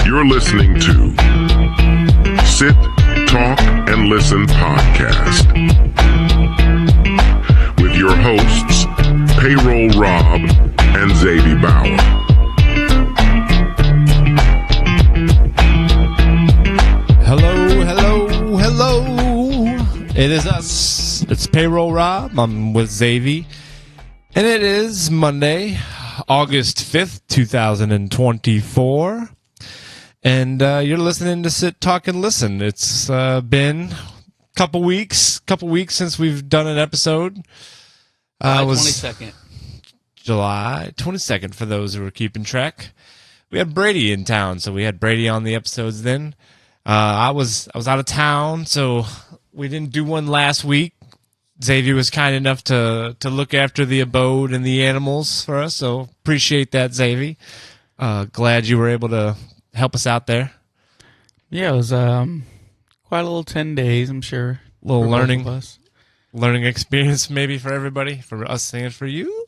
You're listening to Sit, Talk, and Listen podcast with your hosts, Payroll Rob and Zadie Bauer. Hello. It is us. It's Payroll Rob. I'm with Zadie. And it is Monday, August 5th, 2024. And you're listening to Sit, Talk, and Listen. It's been a couple weeks since we've done an episode. July 22nd. July 22nd, for those who are keeping track. We had Brady in town, so we had Brady on the episodes then. I was out of town, so we didn't do one last week. Xavier was kind enough to look after the abode and the animals for us, so appreciate that, Xavier. Glad you were able to help us out there. Yeah, it was quite a little 10 days, I'm sure. A little learning experience maybe for everybody, for us and for you.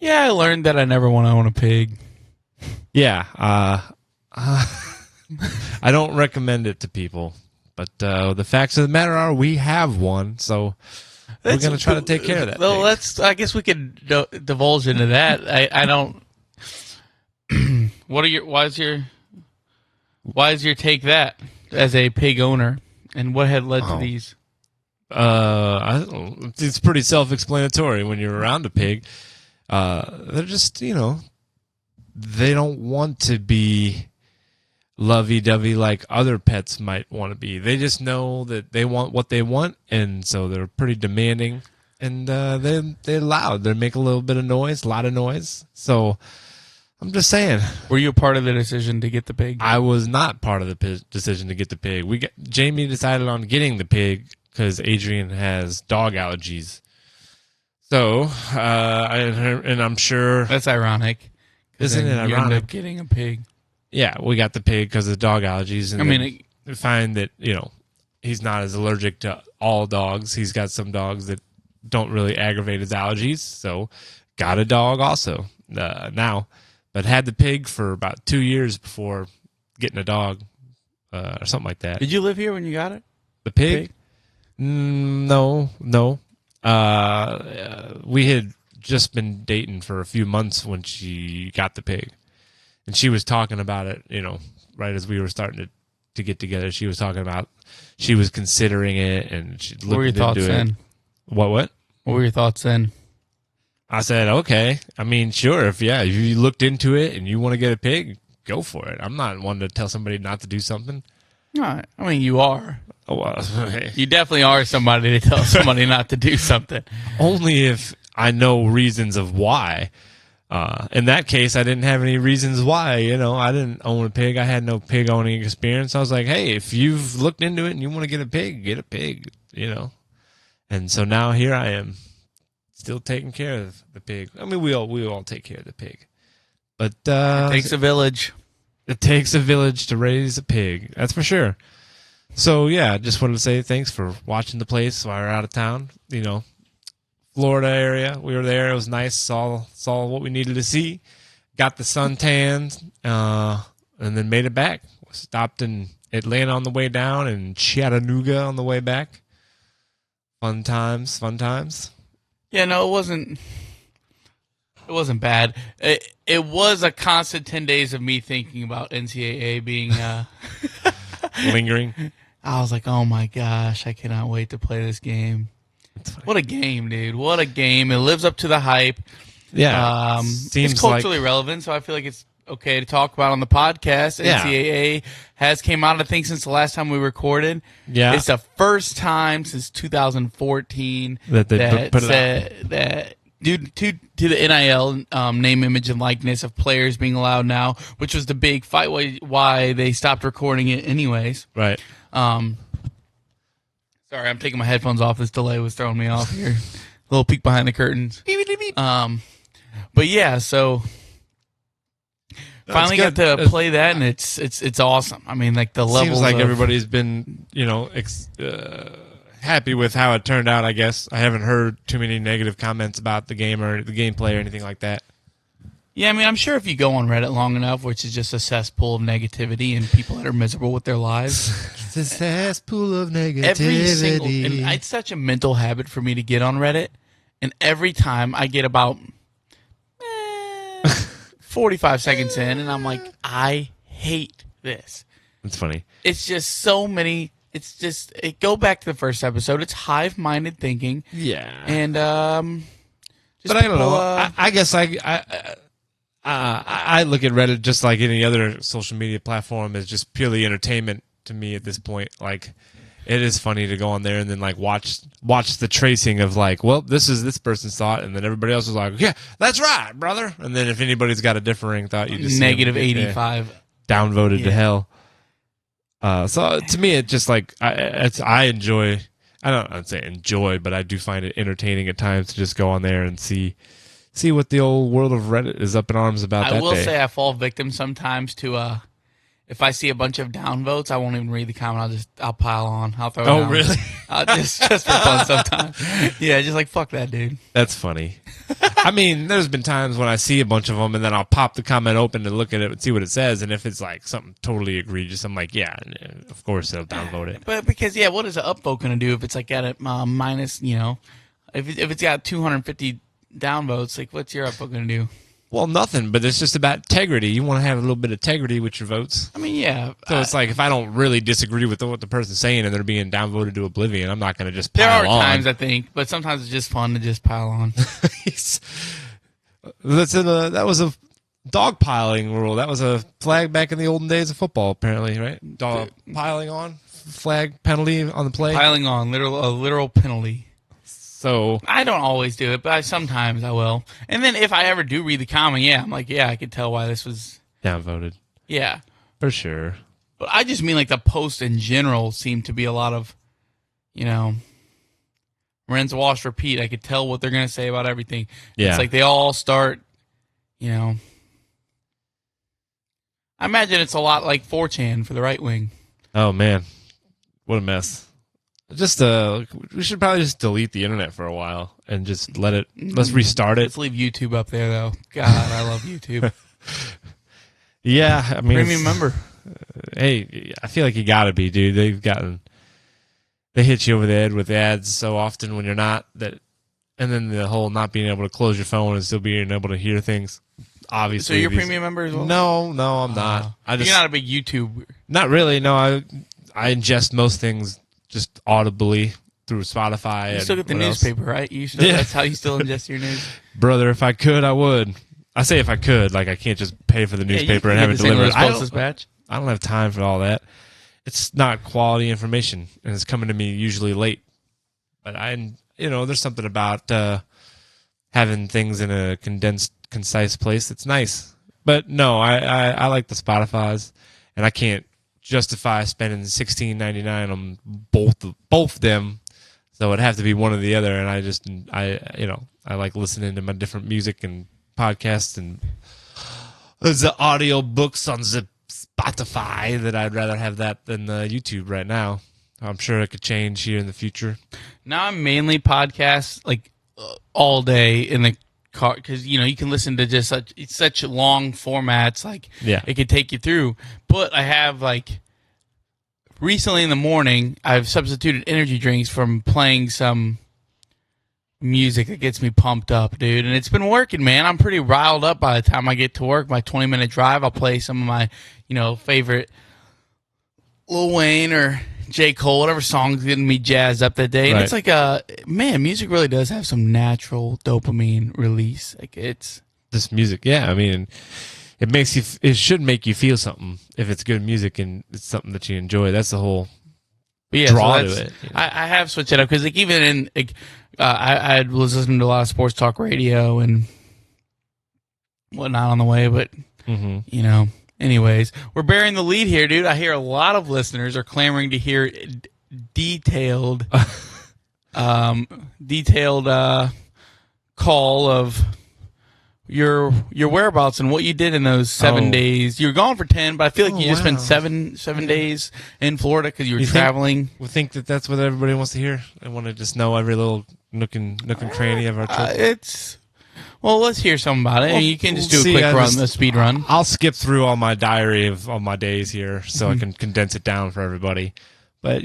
Yeah, I learned that I never want to own a pig. Yeah, I don't recommend it to people. But the facts of the matter are we have one, so we're going to try to take care of that. Well, I guess we could divulge into that. I don't. Why is your take that as a pig owner, and what had led to these? It's pretty self-explanatory when you're around a pig. They're just, they don't want to be lovey-dovey like other pets might want to be. They just know that they want what they want, and so they're pretty demanding, and they're loud. They make a little bit of noise, a lot of noise. So I'm just saying. Were you a part of the decision to get the pig? I was not part of the decision to get the pig. Jamie decided on getting the pig because Adrian has dog allergies. So, and I'm sure that's ironic. Isn't it ironic? You end up getting a pig. Yeah, we got the pig because of dog allergies. And we find that, he's not as allergic to all dogs. He's got some dogs that don't really aggravate his allergies. So got a dog also now. But had the pig for about 2 years before getting a dog or something like that. Did you live here when you got it? The pig? No. We had just been dating for a few months when she got the pig. And she was talking about it, right as we were starting to get together. She was talking about she was considering it, and she looked into it. What were your thoughts then? What? What were your thoughts then? I said, okay. I mean, sure. If you looked into it and you want to get a pig, go for it. I'm not one to tell somebody not to do something. No, I mean, you are. Oh, well, you definitely are somebody to tell somebody not to do something. Only if I know reasons of why. In that case, I didn't have any reasons why. I didn't own a pig. I had no pig owning experience. I was like, hey, if you've looked into it and you want to get a pig, get a pig, And so now here I am, still taking care of the pig. I mean, we all take care of the pig. But it takes a village. It takes a village to raise a pig. That's for sure. So, yeah, just wanted to say thanks for watching the place while we were out of town, Florida area. We were there. It was nice. Saw what we needed to see. Got the sun and then made it back. Stopped in Atlanta on the way down and Chattanooga on the way back. Fun times. Yeah, no, it wasn't bad. It was a constant 10 days of me thinking about NCAA being lingering. I was like, oh my gosh, I cannot wait to play this game. What a game, dude. What a game. It lives up to the hype. Yeah. It's culturally relevant, so I feel like it's okay to talk about on the podcast. Yeah. NCAA has came out, I think, since the last time we recorded. Yeah. It's the first time since 2014 that they put it out. That due to the NIL name, image, and likeness of players being allowed now, which was the big fight why they stopped recording it anyways. Right. Sorry, I'm taking my headphones off. This delay was throwing me off here. A little peek behind the curtains. But yeah, so finally got to play that, and it's awesome. I mean, like the level. Seems like everybody's been, happy with how it turned out. I guess I haven't heard too many negative comments about the game or the gameplay or anything like that. Yeah, I mean, I'm sure if you go on Reddit long enough, which is just a cesspool of negativity and people that are miserable with their lives, It's a cesspool of negativity. and it's such a mental habit for me to get on Reddit, and every time I get about 45 seconds in, and I'm like, I hate this. It's funny. It's just so many. It's just go back to the first episode. It's hive-minded thinking. Yeah. And but I don't know. I guess I look at Reddit just like any other social media platform as just purely entertainment to me at this point. Like, it is funny to go on there and then like watch the tracing of like, well, this is this person's thought, and then everybody else is like, yeah, that's right, brother. And then if anybody's got a differing thought, you just negative 85 downvoted to hell. So to me, it just like I enjoy. I'd say enjoy, but I do find it entertaining at times to just go on there and see what the old world of Reddit is up in arms about. I will say I fall victim sometimes to if I see a bunch of downvotes, I won't even read the comment. I'll pile on. I'll throw it down. Really? just for fun sometimes. Yeah, just like fuck that dude. That's funny. I mean, there's been times when I see a bunch of them and then I'll pop the comment open to look at it and see what it says, and if it's like something totally egregious, I'm like, yeah, of course they'll downvote it. But because what is an upvote going to do if it's like at a minus? If it's got 250 downvotes, like what's your upvote going to do? Well, nothing, but it's just about integrity. You want to have a little bit of integrity with your votes. I mean, yeah. So it's like if I don't really disagree with what the person's saying and they're being downvoted to oblivion, I'm not going to just pile on. There are times, I think, but sometimes it's just fun to just pile on. That was a dog piling rule. That was a flag back in the olden days of football, apparently, right? Dog piling on, flag penalty on the play. Piling on, a literal penalty. So I don't always do it, but sometimes I will. And then if I ever do read the comment, I'm like, I could tell why this was downvoted. Yeah, for sure. But I just mean like the posts in general seem to be a lot of, rinse, wash, repeat. I could tell what they're going to say about everything. Yeah. It's like they all start, I imagine it's a lot like 4chan for the right wing. Oh, man. What a mess. We should probably just delete the internet for a while and just let's restart it. Let's leave YouTube up there, though. God, I love YouTube. Yeah, I mean, premium member. Hey, I feel like you gotta be, dude. They hit you over the head with ads so often when you're not and then the whole not being able to close your phone and still being able to hear things. Obviously, so you're premium member as well? No, I'm not. You're not a big YouTuber. Not really. No, I ingest most things just audibly through Spotify. You still get the newspaper, right? That's how you still ingest your news. Brother, if I could, I would. I say if I could, like I can't just pay for the newspaper and have it delivered. I don't have time for all that. It's not quality information, and it's coming to me usually late. But there's something about having things in a condensed, concise place that's nice. But no, I like the Spotify's, and I can't justify spending $16.99 on both them, so it'd have to be one or the other. And I like listening to my different music and podcasts and the audio books on the Spotify. That I'd rather have that than the YouTube right now. I'm sure it could change here in the future. Now I'm mainly podcasts like all day in the car because you can listen to just such long formats. Like it could take you through. But I have recently in the morning I've substituted energy drinks from playing some music that gets me pumped up, dude, and it's been working, man. I'm pretty riled up by the time I get to work. My 20-minute drive, I'll play some of my favorite Lil Wayne or J. Cole, whatever song's getting me jazzed up that day. And it's like music really does have some natural dopamine release. Like it's this music, yeah. I mean, it should make you feel something if it's good music and it's something that you enjoy. That's the whole draw to it. I have switched it up because even in I was listening to a lot of sports talk radio and whatnot on the way, but anyways, we're bearing the lead here, dude. I hear a lot of listeners are clamoring to hear detailed call of your whereabouts and what you did in those 7 days. You were gone for 10, but I feel like you just spent seven days in Florida because you were traveling. We think that that's what everybody wants to hear. They want to just know every little nook and cranny of our trip. Well, let's hear something about it. You can just do a quick run, a speed run. I'll skip through all my diary of all my days here so I can condense it down for everybody. But,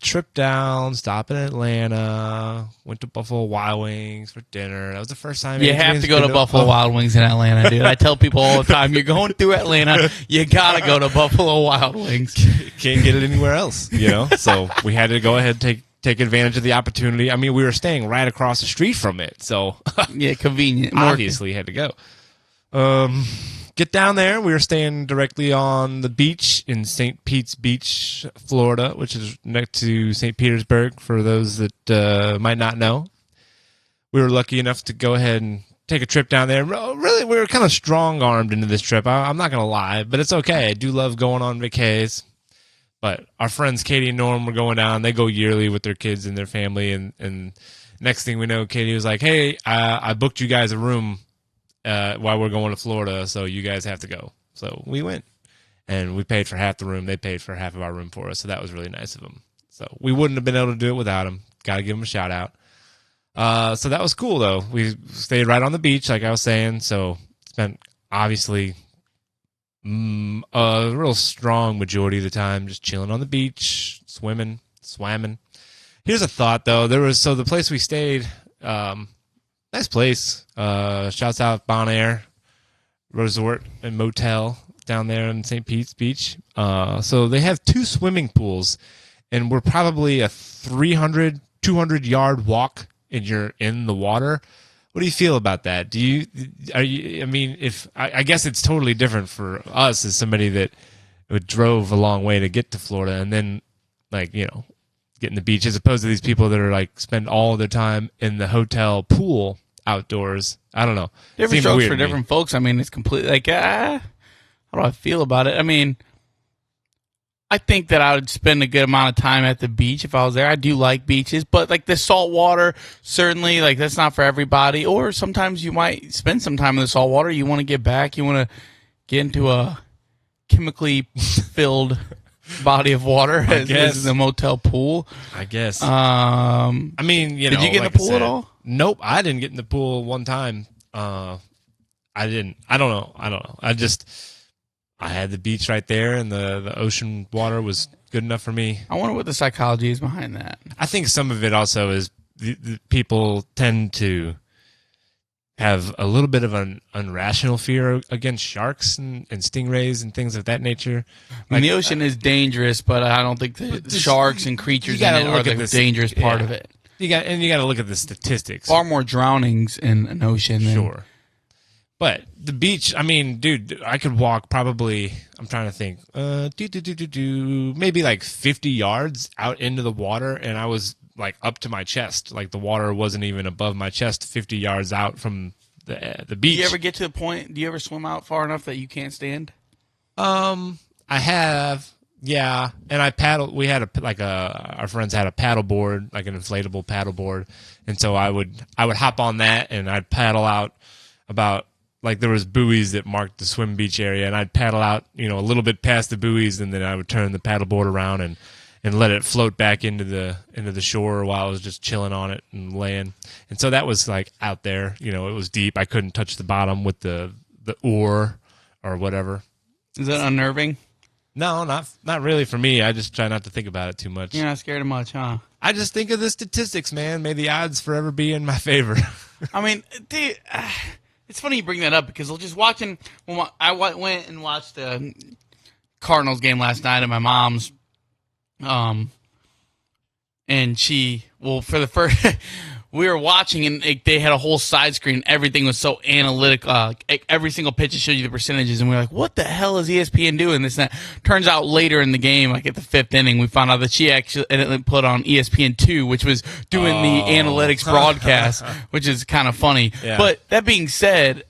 trip down, stop in Atlanta, went to Buffalo Wild Wings for dinner. That was the first time. You have to go to Buffalo Wild Wings in Atlanta, dude. I tell people all the time, you're going through Atlanta, you got to go to Buffalo Wild Wings. Can't get it anywhere else, So we had to go ahead and take advantage of the opportunity. I mean, we were staying right across the street from it, so yeah, convenient. Obviously, had to go. Get down there. We were staying directly on the beach in St. Pete's Beach, Florida, which is next to St. Petersburg. For those that might not know, we were lucky enough to go ahead and take a trip down there. Really, we were kind of strong-armed into this trip. I'm not going to lie, but it's okay. I do love going on vacays. But our friends Katie and Norm were going down. They go yearly with their kids and their family. And next thing we know, Katie was like, hey, I booked you guys a room while we're going to Florida, so you guys have to go. So we went. And we paid for half the room. They paid for half of our room for us. So that was really nice of them. So we wouldn't have been able to do it without them. Got to give them a shout out. So that was cool, though. We stayed right on the beach, like I was saying. So spent, obviously, a real strong majority of the time just chilling on the beach, swimming, swamming. Here's a thought, though. The place we stayed, nice place. Shouts out Bonaire Resort and Motel down there in St. Pete's Beach. So they have 2 swimming pools, and we're probably a 300, 200-yard walk, and you're in the water. What do you feel about that? I guess it's totally different for us as somebody that drove a long way to get to Florida and then, get in the beach, as opposed to these people that are spend all their time in the hotel pool outdoors. I don't know. Different strokes for different folks. I mean, it's completely how do I feel about it? I mean, I think that I would spend a good amount of time at the beach if I was there. I do like beaches, but the salt water, certainly, that's not for everybody. Or sometimes you might spend some time in the salt water. You want to get back. You want to get into a chemically filled body of water as is the motel pool. I guess. I mean, did you get in the pool at all? Nope, I didn't get in the pool one time. I didn't. I don't know. I had the beach right there, and the ocean water was good enough for me. I wonder what the psychology is behind that. I think some of it also is the people tend to have a little bit of an irrational fear against sharks and stingrays and things of that nature. The ocean is dangerous, but I don't think the sharks and creatures in it are the dangerous part of it. You got to look at the statistics. Far more drownings in an ocean. Sure. But the beach, I mean, dude, I could walk probably, I'm trying to think, maybe 50 yards out into the water, and I was up to my chest. The water wasn't even above my chest 50 yards out from the beach. Do you ever get to the point, do you ever swim out far enough that you can't stand? I have, yeah. And I paddled, we had our friends had a paddle board, an inflatable paddle board. And so I would hop on that, and I'd paddle out about, there was buoys that marked the swim beach area, and I'd paddle out, a little bit past the buoys, and then I would turn the paddleboard around and let it float back into the shore while I was just chilling on it and laying. And so that was out there, it was deep. I couldn't touch the bottom with the oar or whatever. Is that unnerving? No, not really for me. I just try not to think about it too much. You're not scared of much, huh? I just think of the statistics, man. May the odds forever be in my favor. I mean, dude. It's funny you bring that up because just watching. I went and watched the Cardinals game last night at my mom's, and for the first, we were watching and they had a whole side screen. Everything was so analytic. Every single pitch showed you the percentages, and we were like, "What the hell is ESPN doing?" This and that. Turns out later in the game, at the 5th inning, we found out that she actually put on ESPN2, which was doing the analytics broadcast, which is kind of funny. Yeah. But that being said,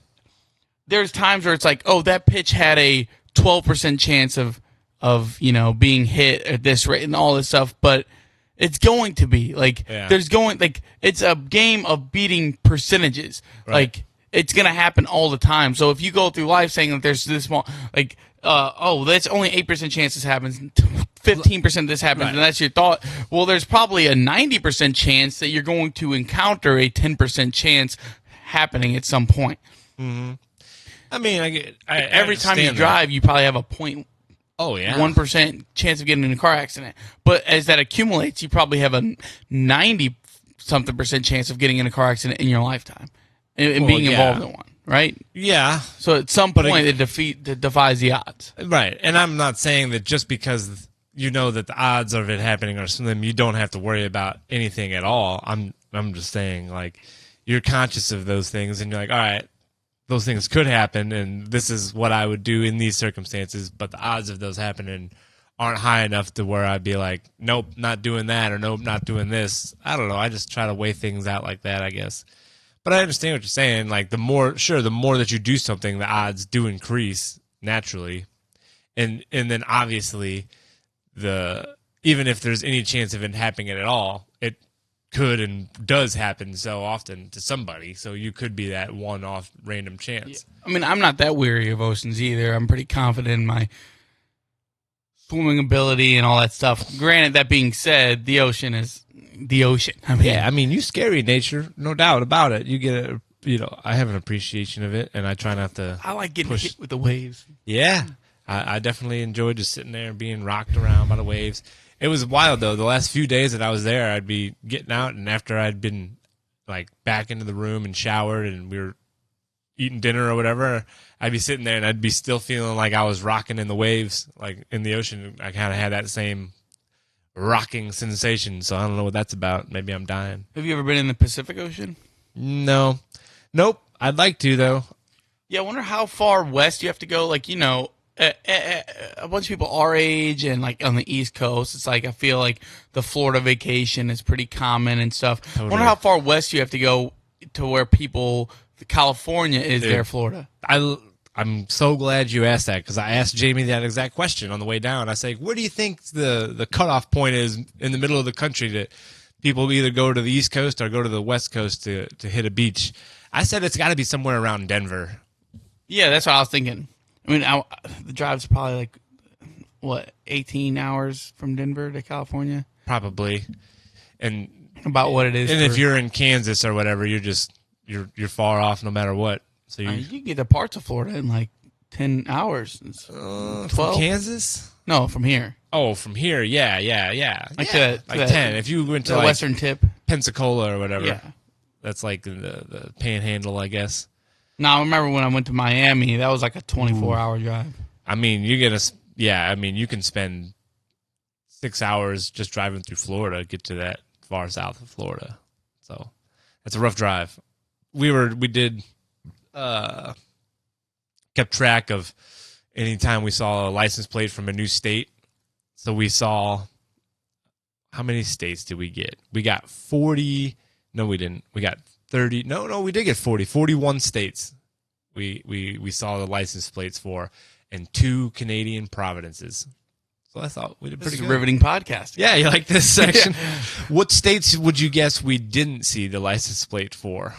there's times where it's that pitch had a 12% chance of being hit at this rate and all this stuff, but it's going to be it's a game of beating percentages. Right. It's going to happen all the time. So if you go through life saying that there's this small, that's only 8% chance this happens, 15% this happens, right, and that's your thought. Well, there's probably a 90% chance that you're going to encounter a 10% chance happening at some point. Mm-hmm. I mean, Every time you understand drive, you probably have a point. Oh yeah, 1% chance of getting in a car accident. But as that accumulates, you probably have a 90-something% chance of getting in a car accident in your lifetime and being involved in one, right? Yeah. So at some point, it defies the odds. Right. And I'm not saying that just because you know that the odds of it happening are slim, you don't have to worry about anything at all. I'm just saying, like, you're conscious of those things, and you're like, all right, those things could happen, and this is what I would do in these circumstances, but the odds of those happening aren't high enough to where I'd be like, nope, not doing that, or nope, not doing this. I don't know. I just try to weigh things out like that, I guess. But I understand what you're saying. Like, the more that you do something, the odds do increase naturally. And then obviously, even if there's any chance of it happening at all, it could and does happen so often to somebody. So you could be that one-off random chance. Yeah. I mean, I'm not that weary of oceans either. I'm pretty confident in my swimming ability and all that stuff. Granted, that being said, the ocean is the ocean. I mean, you scary nature, no doubt about it. You get I have an appreciation of it, and I try not to. I like getting hit with the waves. Yeah, I definitely enjoy just sitting there and being rocked around by the waves. It was wild though. The last few days that I was there, I'd be getting out, and after I'd been like back into the room and showered, and we were eating dinner or whatever, I'd be sitting there and I'd be still feeling like I was rocking in the waves, like in the ocean. I kind of had that same rocking sensation. So I don't know what that's about. Maybe I'm dying. Have you ever been in the Pacific Ocean? No, nope. I'd like to though. Yeah, I wonder how far west you have to go. Like, a bunch of people our age and like on the East Coast, it's like I feel like the Florida vacation is pretty common and stuff. Totally. I wonder how far west you have to go to where California is their Florida. I'm so glad you asked that, because I asked Jamie that exact question on the way down. I say, where do you think the cutoff point is in the middle of the country that people either go to the East Coast or go to the West Coast to hit a beach? I said it's got to be somewhere around Denver. Yeah, that's what I was thinking. I mean, the drive's probably like, 18 hours from Denver to California? Probably. And about what it is. And if you're in Kansas or whatever, you're far off no matter what. So you can get to parts of Florida in like 10 hours. 12? From Kansas? No, from here. Oh, from here, yeah. Like 10. If you went to the like western tip, Pensacola or whatever, yeah, that's like the Panhandle, I guess. Now, I remember when I went to Miami, that was like a 24-hour drive. I mean, you can spend 6 hours just driving through Florida to get to that far south of Florida. So that's a rough drive. We kept track of any time we saw a license plate from a new state. So we saw, how many states did we get? We got 40. No, we didn't. We got 30. No, we did get 40. 41 states we saw the license plates for, and 2 Canadian provinces. So I thought we did pretty good. This is a riveting podcast. Yeah, you like this section? Yeah. What states would you guess we didn't see the license plate for?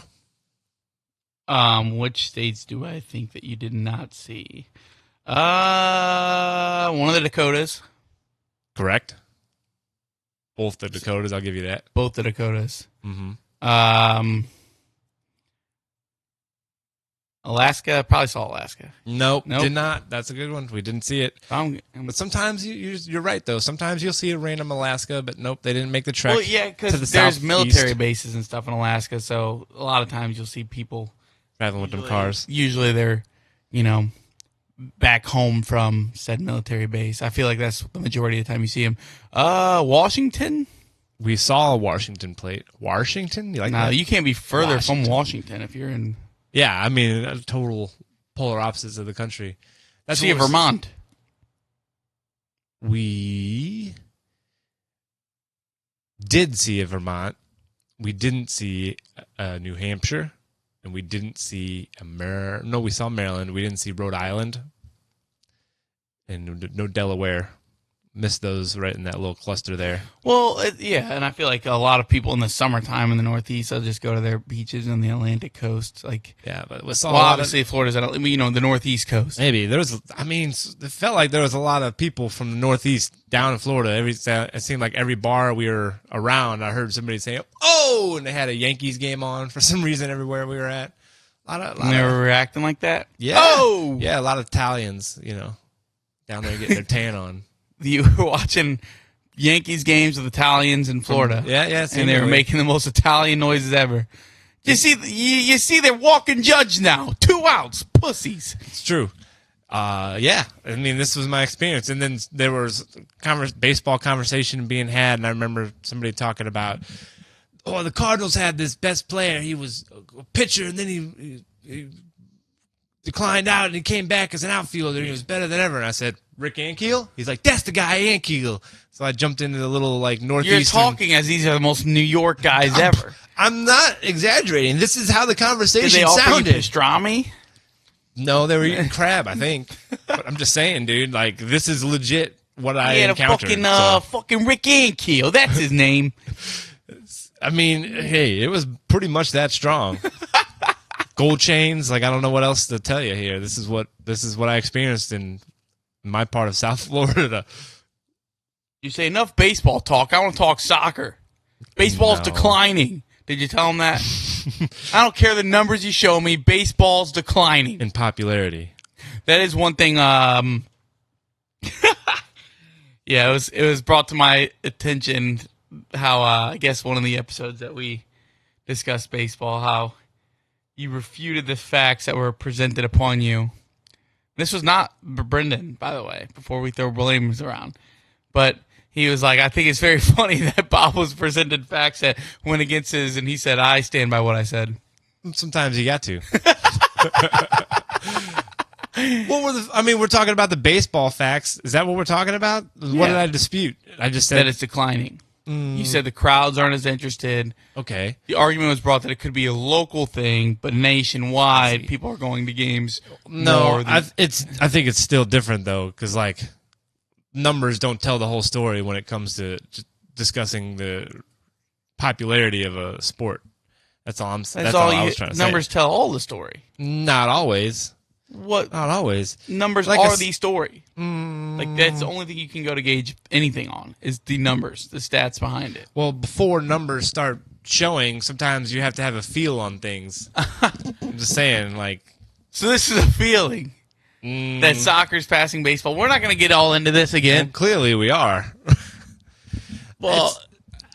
Which states do I think that you did not see? One of the Dakotas. Correct. Both the Dakotas, I'll give you that. Both the Dakotas. Mm-hmm. Alaska, probably saw Alaska. Nope, did not. That's a good one. We didn't see it. But sometimes you're right, though. Sometimes you'll see a random Alaska, but nope, they didn't make the trek. Well, yeah, because there's military bases and stuff in Alaska, so a lot of times you'll see people traveling with them cars. Usually they're, back home from said military base. I feel like that's the majority of the time you see them. Washington? We saw a Washington plate. Washington? You like that? No, you can't be further from Washington if you're in... Yeah, I mean, total polar opposites of the country. That's Vermont. We did see a Vermont. We didn't see New Hampshire, and we didn't see we saw Maryland. We didn't see Rhode Island, and no Delaware. Missed those right in that little cluster there. Well, and I feel like a lot of people in the summertime in the Northeast, they'll just go to their beaches on the Atlantic coast. But obviously Florida's, the Northeast coast. Maybe it felt like there was a lot of people from the Northeast down in Florida. It seemed like every bar we were around, I heard somebody say, "Oh!" and they had a Yankees game on for some reason everywhere we were at. They were reacting like that? Yeah. Oh! Yeah, a lot of Italians, down there getting their tan on. You were watching Yankees games with Italians in Florida. Yeah. And they were making the most Italian noises ever. You see they're walking judge now. 2 outs. Pussies. It's true. Yeah. I mean, this was my experience. And then there was baseball conversation being had, and I remember somebody talking about, the Cardinals had this best player. He was a pitcher, and then he declined out, and he came back as an outfielder, and he was better than ever. And I said, Rick Ankiel? He's like, that's the guy, Ankiel. So I jumped into the little, northeastern. You're talking as these are the most New York guys ever. I'm not exaggerating. This is how the conversation Did they offer sounded. you pastrami? No, they were eating crab, I think. But I'm just saying, dude, this is legit what I encountered. Fucking Rick Ankiel. That's his name. I mean, hey, it was pretty much that strong. Gold chains, I don't know what else to tell you here. This is what I experienced in my part of South Florida. You say enough baseball talk. I want to talk soccer. Baseball's declining. Did you tell him that? I don't care the numbers you show me. Baseball's declining in popularity. That is one thing. Yeah, it was brought to my attention how I guess one of the episodes that we discussed baseball, how you refuted the facts that were presented upon you. This was not Brendan, by the way, before we throw blames around. But he was like, I think it's very funny that Bob was presented facts that went against his, and he said, I stand by what I said. Sometimes you got to. We're talking about the baseball facts. Is that what we're talking about? Yeah. What did I dispute? I just said that it's declining. You said the crowds aren't as interested. Okay. The argument was brought that it could be a local thing, but nationwide, people are going to games. No, I think it's still different though, because numbers don't tell the whole story when it comes to discussing the popularity of a sport. That's all I'm saying. That's all I was trying to say. Numbers tell all the story. Not always. What? Not always. Numbers are the story. That's the only thing you can go to gauge anything on is the numbers, the stats behind it. Well, before numbers start showing, sometimes you have to have a feel on things. I'm just saying, So this is a feeling that soccer's passing baseball. We're not going to get all into this again. Well, clearly we are. Well,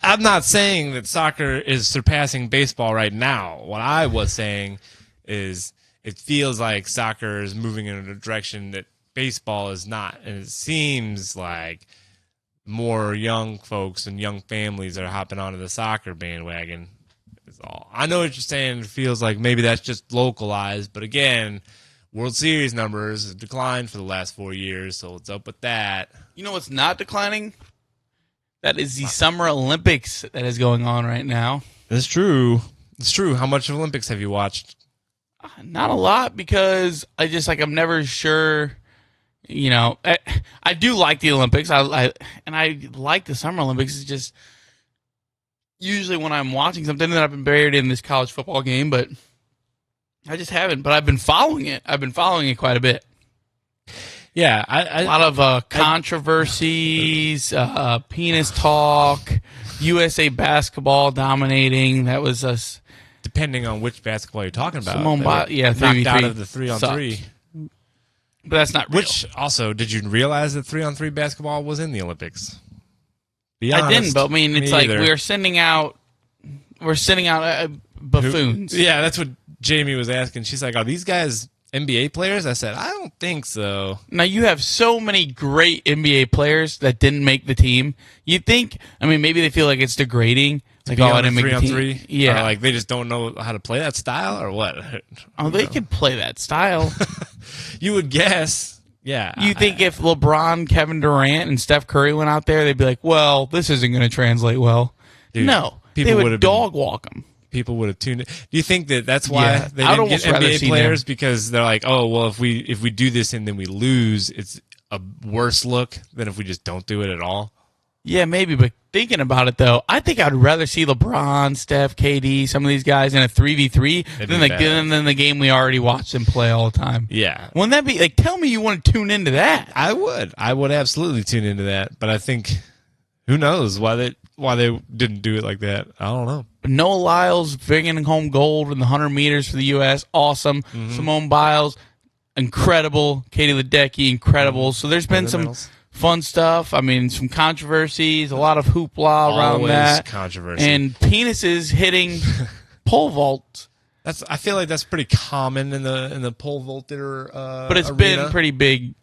I'm not saying that soccer is surpassing baseball right now. What I was saying is it feels like soccer is moving in a direction that baseball is not. And it seems like more young folks and young families are hopping onto the soccer bandwagon. Is all. I know what you're saying. It feels like maybe that's just localized. But again, World Series numbers have declined for the last 4 years, so what's up with that? You know what's not declining? That is the Summer Olympics that is going on right now. That's true. It's true. How much of Olympics have you watched? Not a lot, because I'm never sure. I do like the Olympics. I like the Summer Olympics. It's just usually when I'm watching something that I've been buried in this college football game, but I just haven't. But I've been following it. I've been following it quite a bit. Yeah, a lot of controversies, penis talk, USA basketball dominating. That was us. Depending on which basketball you're talking about. Knocked 3v3 out of the 3-on-3. But that's not real. Which also, did you realize that 3-on-3 basketball was in the Olympics? Be honest. I didn't, but it's like either. we're sending out buffoons. Yeah, that's what Jamie was asking. She's like, are these guys NBA players? I said, I don't think so. Now, you have so many great NBA players that didn't make the team. You'd think, maybe they feel like it's degrading. Like, I didn't make the team. 3-on-3? Yeah. Or they just don't know how to play that style or what? They could play that style. You would guess. Yeah. You think if LeBron, Kevin Durant, and Steph Curry went out there, they'd be like, well, this isn't going to translate well. Dude, no. They would dog walk them. People would have tuned in. Do you think that's why they didn't get NBA players? Because they're like, oh, well, if we do this and then we lose, it's a worse look than if we just don't do it at all? Yeah, maybe. But thinking about it, though, I think I'd rather see LeBron, Steph, KD, some of these guys in a 3v3 than the game we already watched them play all the time. Yeah. Wouldn't that be tell me you want to tune into that? I would. I would absolutely tune into that. But I think, who knows why they didn't do it like that? I don't know. Noah Lyles bringing home gold in the 100 meters for the U.S. Awesome. Simone Biles, incredible. Katie Ledecky, incredible. So there's been some fun stuff. I mean, some controversies, a lot of hoopla around that. Controversy. And penises hitting pole vault. I feel like that's pretty common in the pole vaulter but it's arena. been pretty big.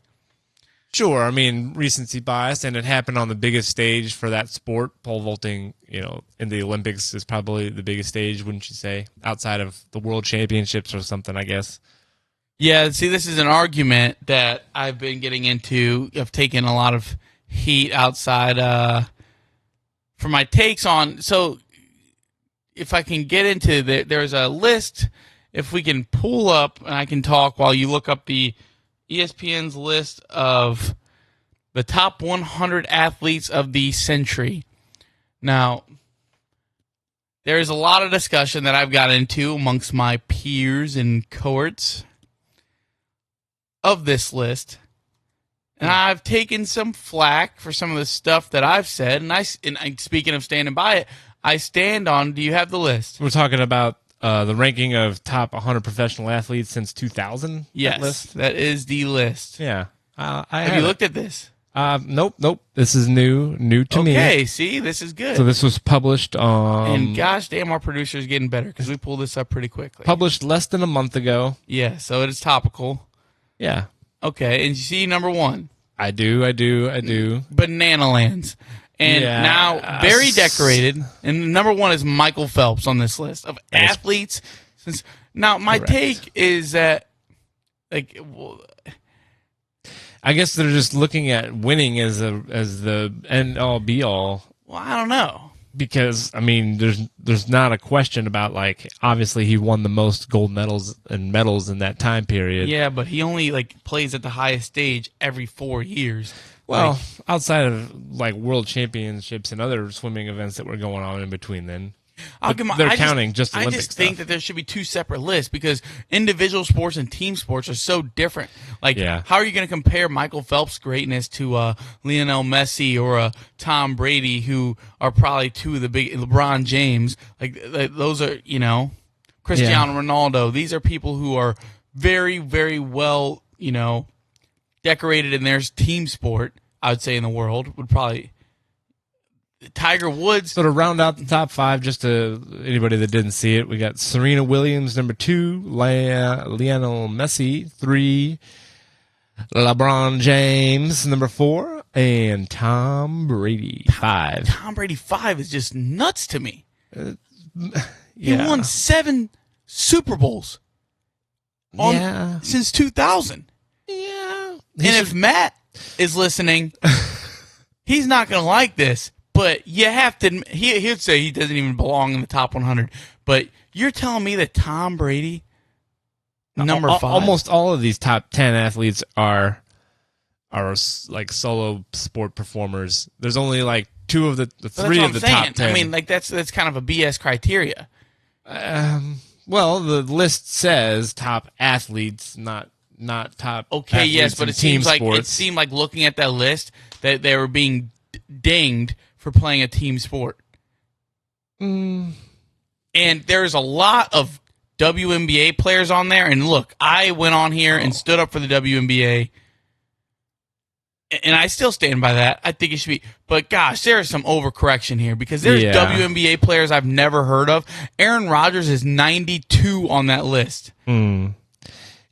Sure, I mean recency bias, and it happened on the biggest stage for that sport. Pole vaulting, in the Olympics is probably the biggest stage, wouldn't you say? Outside of the World Championships or something, I guess. Yeah, see, this is an argument that I've been getting into. I've taken a lot of heat outside for my takes on. So, if I can get into there's a list. If we can pull up, and I can talk while you look up the ESPN's list of the top 100 athletes of the century. Now, there's a lot of discussion that I've got into amongst my peers and cohorts of this list. And I've taken some flack for some of the stuff that I've said. And speaking of standing by it, I stand on. Do you have the list? We're talking about the ranking of top 100 professional athletes since 2000? Yes, that is the list. Yeah. Have you looked at this? Nope. This is new to me. Okay, see, this is good. So this was published and gosh damn, our producer is getting better because we pulled this up pretty quickly. Published less than a month ago. Yeah, so it is topical. Yeah. Okay, and you see number 1. I do. Banana Lands. And now, very decorated. And number 1 is Michael Phelps on this list of athletes. Now, my take is that, I guess they're just looking at winning as the end all be all. Well, I don't know. Because I mean, there's not a question about obviously he won the most gold medals in that time period. Yeah, but he only plays at the highest stage every 4 years. Well, outside of world championships and other swimming events that were going on in between then. They're counting just Olympic I just think that there should be 2 separate lists because individual sports and team sports are so different. How are you going to compare Michael Phelps' greatness to Lionel Messi or Tom Brady, who are probably 2 of the big LeBron James? Those are Cristiano Ronaldo. These are people who are very, very well decorated in their team sport. I would say in the world would probably. Tiger Woods. So to round out the top 5, just to anybody that didn't see it, we got Serena Williams, number 2, Lionel Messi, 3, LeBron James, number 4, and Tom Brady, 5. Tom Brady, 5 is just nuts to me. He won 7 Super Bowls since 2000. Yeah. And if Matt is listening, he's not going to like this. But you have to. He'd say he doesn't even belong in the top 100. But you're telling me that Tom Brady, number 5, almost all of these top 10 athletes are solo sport performers. There's only 2 of the 3 of the top 10. I mean, that's kind of a BS criteria. Well, the list says top athletes, not top. Okay, athletes yes, but it seemed like looking at that list that they were being dinged for playing a team sport. And there's a lot of WNBA players on there. And look, I went on here and stood up for the WNBA. And I still stand by that. I think it should be. But gosh, there is some overcorrection here because there's WNBA players I've never heard of. Aaron Rodgers is 92 on that list. Yeah. And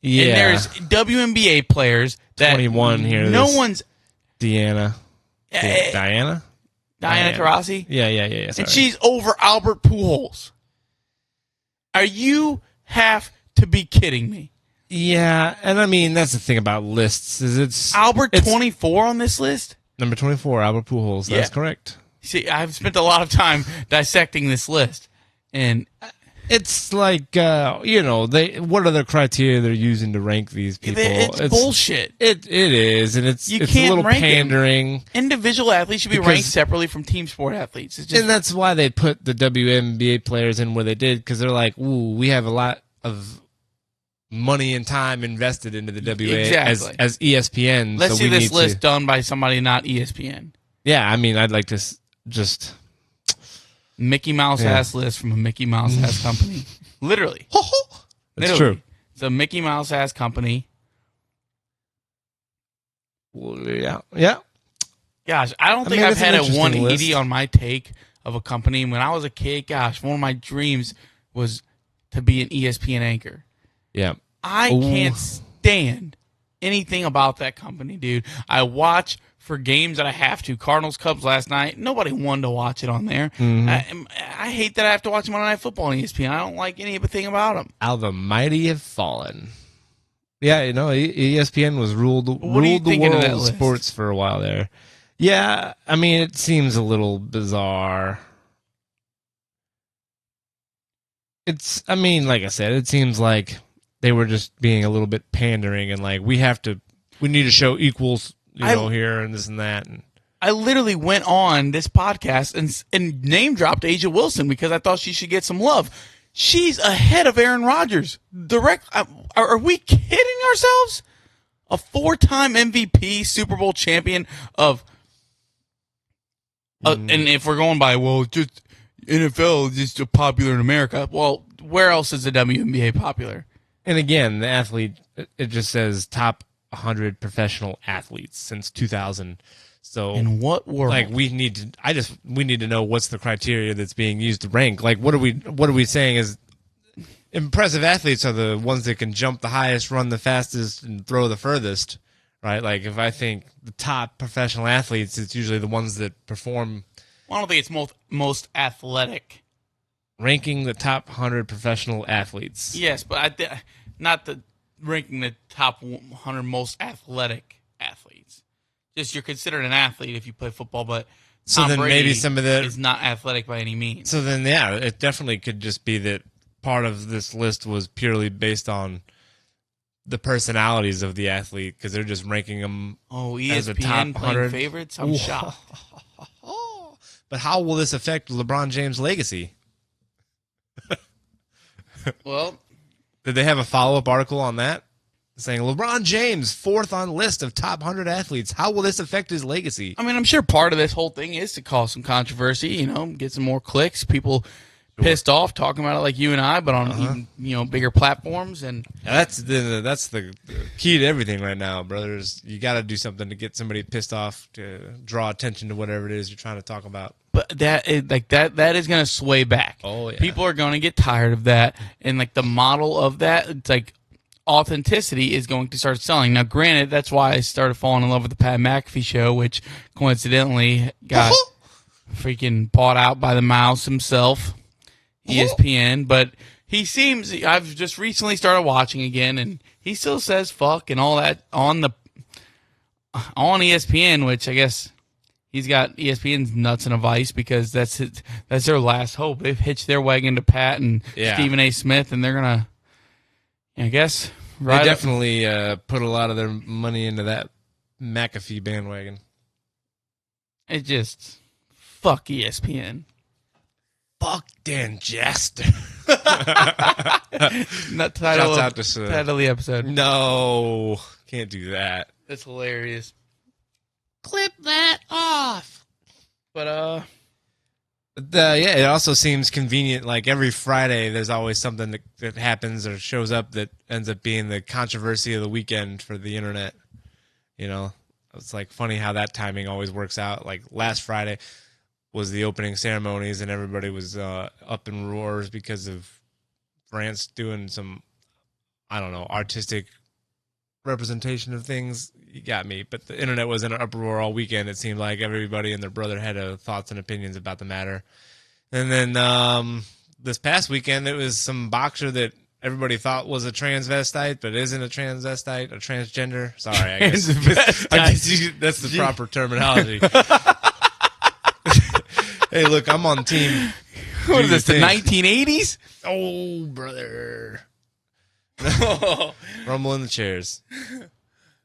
there's WNBA players that 21 here. No one's. Diana Taurasi? Yeah. Sorry. And she's over Albert Pujols. You have to be kidding me. Yeah, and I mean, that's the thing about lists. It's Albert 24 on this list? Number 24, Albert Pujols. That's correct. See, I've spent a lot of time dissecting this list. And it's what are the criteria they're using to rank these people? It's bullshit. It is, and it's a little rank pandering. Individual athletes should be ranked separately from team sport athletes. And that's why they put the WNBA players in where they did, because they're like, ooh, we have a lot of money and time invested into the WNBA as ESPN. Let's see this list done by somebody not ESPN. Yeah, I mean, I'd like to just... Mickey Mouse ass list from a Mickey Mouse ass company. Literally. That's true. It's a Mickey Mouse ass company. Yeah. Gosh, I don't think mean, I've it's an had a interesting 180 list. on my take of a company. When I was a kid, gosh, one of my dreams was to be an ESPN anchor. Yeah. I can't stand anything about that company, dude. I watch for games that I have to. Cardinals Cubs last night. Nobody wanted to watch it on there. Mm-hmm. I hate that I have to watch Monday Night Football on ESPN. I don't like anything about them. How the mighty have fallen. Yeah, ESPN was ruled the world of sports for a while there. Yeah, I mean, it seems a little bizarre. Like I said, it seems like they were just being a little bit pandering and like we need to show equals, here and this and that. And I literally went on this podcast and name dropped Asia Wilson because I thought she should get some love. She's ahead of Aaron Rodgers. Are we kidding ourselves? A 4-time MVP, Super Bowl champion of. And if we're going by, just NFL is just popular in America. Well, where else is the WNBA popular? And again, the athlete, it just says top 100 professional athletes since 2000. So in what world? Like we need to know what's the criteria that's being used to rank. Like what are we saying is impressive athletes are the ones that can jump the highest, run the fastest, and throw the furthest, right? Like if I think the top professional athletes, it's usually the ones that perform. Well, I don't think it's most athletic. Ranking the top 100 professional athletes. Yes, but not ranking the top 100 most athletic athletes. Just you're considered an athlete if you play football, but so then Brady maybe some of that is not athletic by any means. So then, yeah, it definitely could just be that part of this list was purely based on the personalities of the athlete because they're just ranking them. Oh, ESPN as a top 100 playing favorites. I'm shocked. But how will this affect LeBron James' legacy? Well, did they have a follow-up article on that? Saying LeBron James, 4th on list of top 100 athletes. How will this affect his legacy? I mean, I'm sure part of this whole thing is to cause some controversy, get some more clicks. People pissed off talking about it like you and I, but on even, bigger platforms. And that's the key to everything right now, brothers. You got to do something to get somebody pissed off to draw attention to whatever it is you're trying to talk about. But that is going to sway back. Oh yeah, people are going to get tired of that, and like the model of that, it's like authenticity is going to start selling. Now, granted, that's why I started falling in love with the Pat McAfee show, which coincidentally got freaking bought out by the mouse himself, ESPN. But I've just recently started watching again, and he still says fuck and all that on ESPN, which I guess he's got ESPN's nuts in a vice because that's their last hope. They've hitched their wagon to Pat and Stephen A. Smith, and they're gonna, I guess, they definitely put a lot of their money into that McAfee bandwagon. It just fuck ESPN. Fuck Dan Jaster. Not title of the episode. No, can't do that. That's hilarious. Clip that off. But it also seems convenient. Like every Friday, there's always something that happens or shows up that ends up being the controversy of the weekend for the internet. It's like funny how that timing always works out. Like last Friday was the opening ceremonies, and everybody was up in roars because of France doing some, I don't know, artistic representation of things. You got me. But the internet was in an uproar all weekend. It seemed like everybody and their brother had thoughts and opinions about the matter. And then this past weekend, it was some boxer that everybody thought was a transvestite, but isn't a transvestite, a transgender. Sorry, I guess that's the proper terminology. Hey, look, I'm on team. What is this, the 1980s? Oh, brother. Rumble in the chairs.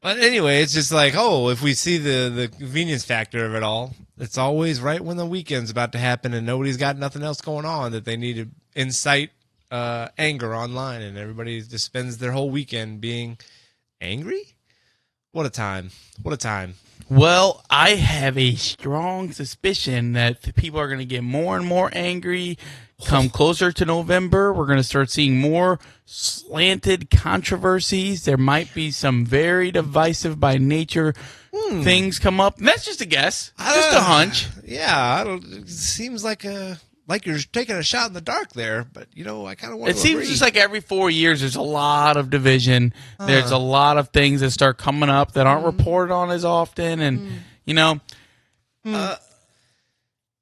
But anyway, it's just like, if we see the convenience factor of it all, it's always right when the weekend's about to happen and nobody's got nothing else going on that they need to incite anger online, and everybody just spends their whole weekend being angry. What a time. What a time. Well, I have a strong suspicion that people are going to get more and more angry. Come closer to November, we're going to start seeing more slanted controversies. There might be some very divisive by nature things come up. And that's just a guess, just a hunch. Yeah, it seems like you're taking a shot in the dark there, but I kind of want to. It seems just like every 4 years there's a lot of division. There's a lot of things that start coming up that aren't reported on as often, and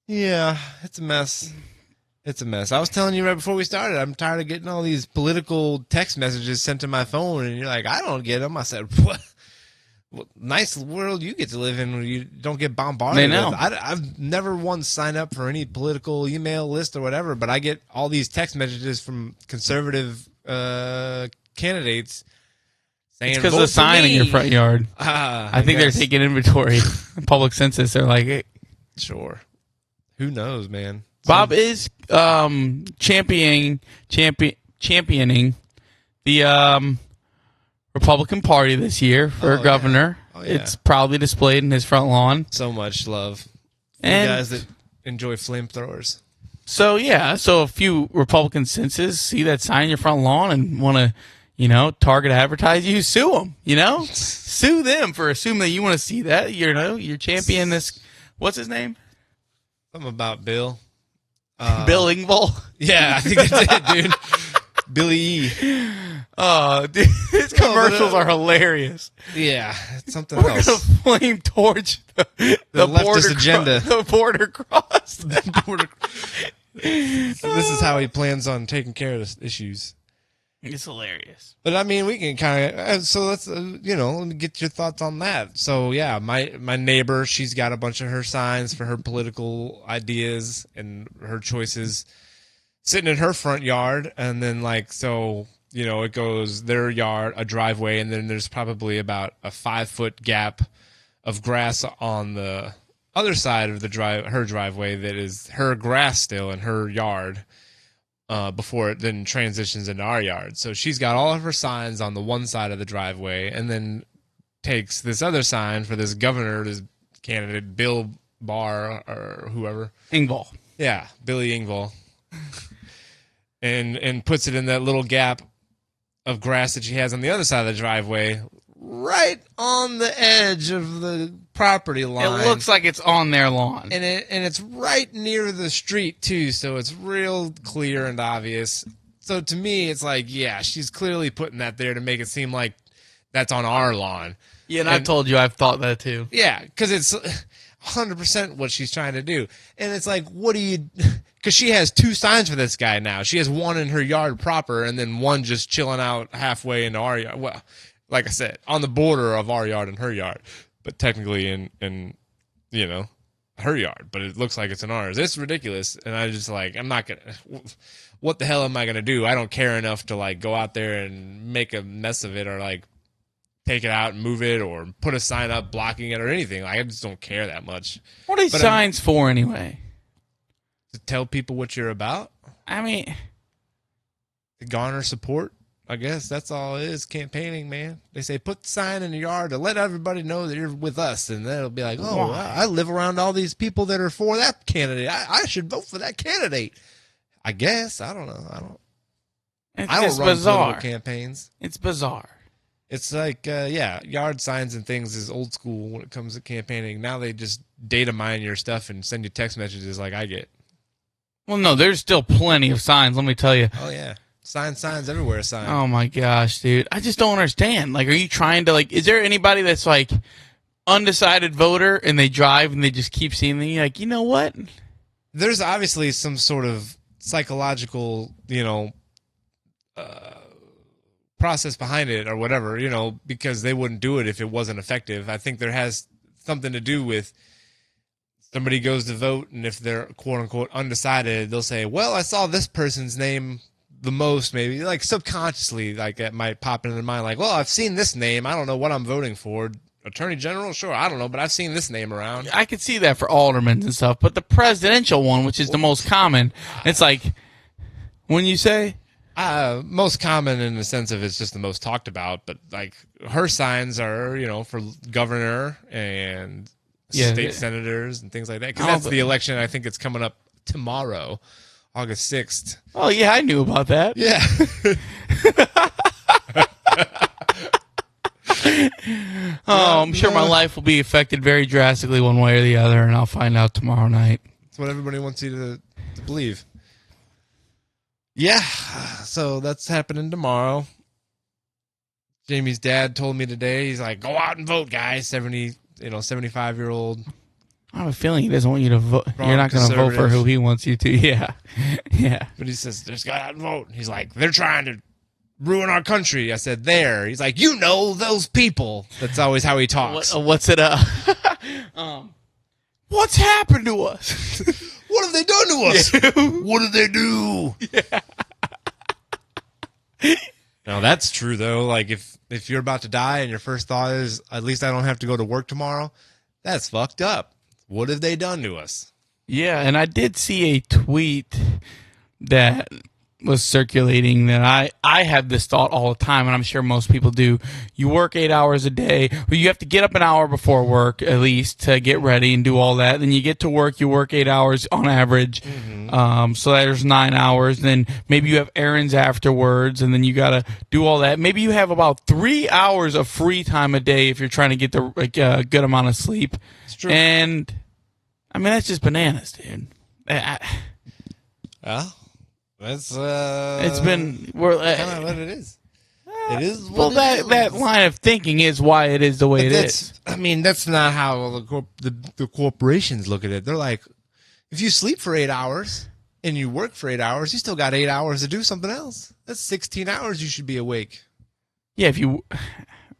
yeah, it's a mess. It's a mess. I was telling you right before we started, I'm tired of getting all these political text messages sent to my phone, and you're like, I don't get them. I said, what? Nice world you get to live in where you don't get bombarded. They know. I've never once signed up for any political email list or whatever, but I get all these text messages from conservative candidates saying, it's because of the sign in your front yard. I think they're taking inventory. Public census. They're like, hey. Sure. Who knows, man? Bob is championing the Republican Party this year for governor. Yeah. Oh, yeah. It's proudly displayed in his front lawn. So much love. And the guys that enjoy flamethrowers. So a few Republican senses see that sign in your front lawn and want to, target advertise you, sue them, sue them for assuming that you want to see that. You're championing this. What's his name? Something about Bill. Bill Engvall. Yeah, I think that's it, dude. Billy E. Oh, dude, his commercials are hilarious. Yeah, it's something We're else. gonna flame torch the leftist border agenda. The border cross. So this is how he plans on taking care of the issues. It's hilarious. But I mean, we can kind of. So let's let me get your thoughts on that. So yeah, my neighbor, she's got a bunch of her signs for her political ideas and her choices sitting in her front yard, and then it goes their yard, a driveway, and then there's probably about a 5-foot gap of grass on the other side of her driveway that is her grass still in her yard before it then transitions into our yard. So she's got all of her signs on the one side of the driveway, and then takes this other sign for this governor, this candidate, Bill Barr or whoever. Engvall. Yeah, Billy Engvall. and puts it in that little gap of grass that she has on the other side of the driveway, right on the edge of the property line. It looks like it's on their lawn. And it's right near the street too, so it's real clear and obvious. So to me, it's like, yeah, she's clearly putting that there to make it seem like that's on our lawn. Yeah, and I've told you I've thought that too. Yeah, because it's 100% what she's trying to do. And it's like, what do you... Because she has 2 signs for this guy now. She has one in her yard proper, and then one just chilling out halfway into our yard. Well, like I said, on the border of our yard and her yard, but technically in her yard. But it looks like it's in ours. It's ridiculous, and I just I'm not gonna. What the hell am I gonna do? I don't care enough to go out there and make a mess of it, or take it out and move it, or put a sign up blocking it or anything. I just don't care that much. What are these signs for anyway? To tell people what you're about? I mean, to garner support, I guess. That's all it is, campaigning, man. They say put the sign in the yard to let everybody know that you're with us, and then it'll be like, oh, I live around all these people that are for that candidate. I should vote for that candidate. I guess. I don't know. I don't run political campaigns. It's bizarre. It's yard signs and things is old school when it comes to campaigning. Now they just data mine your stuff and send you text messages like I get. Well, no, there's still plenty of signs, let me tell you. Oh, yeah. Signs everywhere, signs. Oh, my gosh, dude. I just don't understand. Are you trying to, is there anybody that's, undecided voter and they drive and they just keep seeing me? You know what? There's obviously some sort of psychological, process behind it or whatever, because they wouldn't do it if it wasn't effective. I think there has something to do with somebody goes to vote, and if they're quote unquote undecided, they'll say, well, I saw this person's name the most, maybe subconsciously, it might pop into their mind, well, I've seen this name. I don't know what I'm voting for. Attorney General? Sure, I don't know, but I've seen this name around. I could see that for aldermen and stuff, but the presidential one, which is the most common, it's when you say, Most common in the sense of it's just the most talked about, but like her signs are, for governor and state senators and things like that. Because that's the election. I think it's coming up tomorrow, August 6th. Oh yeah, I knew about that. Yeah. Oh, I'm sure my life will be affected very drastically one way or the other, and I'll find out tomorrow night. That's what everybody wants you to believe. Yeah, so that's happening tomorrow. Jamie's dad told me today, he's like, go out and vote, guys. 75-year-old. I have a feeling he doesn't want you to vote. You're not going to vote for who he wants you to. Yeah. Yeah. But he says, just go out and vote. He's like, they're trying to ruin our country. I said, there. He's like, those people. That's always how he talks. What's it? What's happened to us? What have they done to us? What did they do? Yeah. Now, that's true, though. Like, if you're about to die and your first thought is, at least I don't have to go to work tomorrow, that's fucked up. What have they done to us? Yeah, and I did see a tweet that was circulating that I have this thought all the time, and I'm sure most people do. You work 8 hours a day. Well, you have to get up an hour before work, at least, to get ready and do all that. Then you get to work. You work 8 hours on average. Mm-hmm. So there's 9 hours. Then maybe you have errands afterwards, and then you got to do all that. Maybe you have about 3 hours of free time a day if you're trying to get the good amount of sleep. It's true. And, I mean, that's just bananas, dude. Well, that's it's been kind of what it is. It is. Well, that line of thinking is why it is the way it is. I mean, that's not how the corporations look at it. They're like, if you sleep for 8 hours and you work for 8 hours, you still got 8 hours to do something else. That's 16 hours you should be awake. Yeah, if you.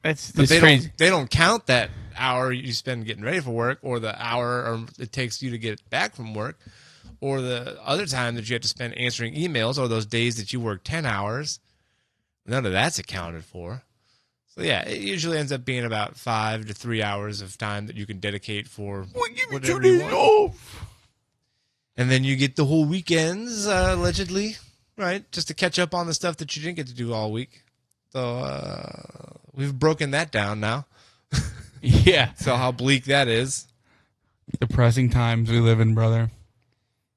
That's crazy. They don't count that hour you spend getting ready for work, or the hour it takes you to get back from work, or the other time that you have to spend answering emails, or those days that you work 10 hours. None of that's accounted for. So, yeah, it usually ends up being about 5 to 3 hours of time that you can dedicate for whatever you want. Off. And then you get the whole weekends, allegedly, right, just to catch up on the stuff that you didn't get to do all week. So we've broken that down now. Yeah. So how bleak that is. Depressing times we live in, brother.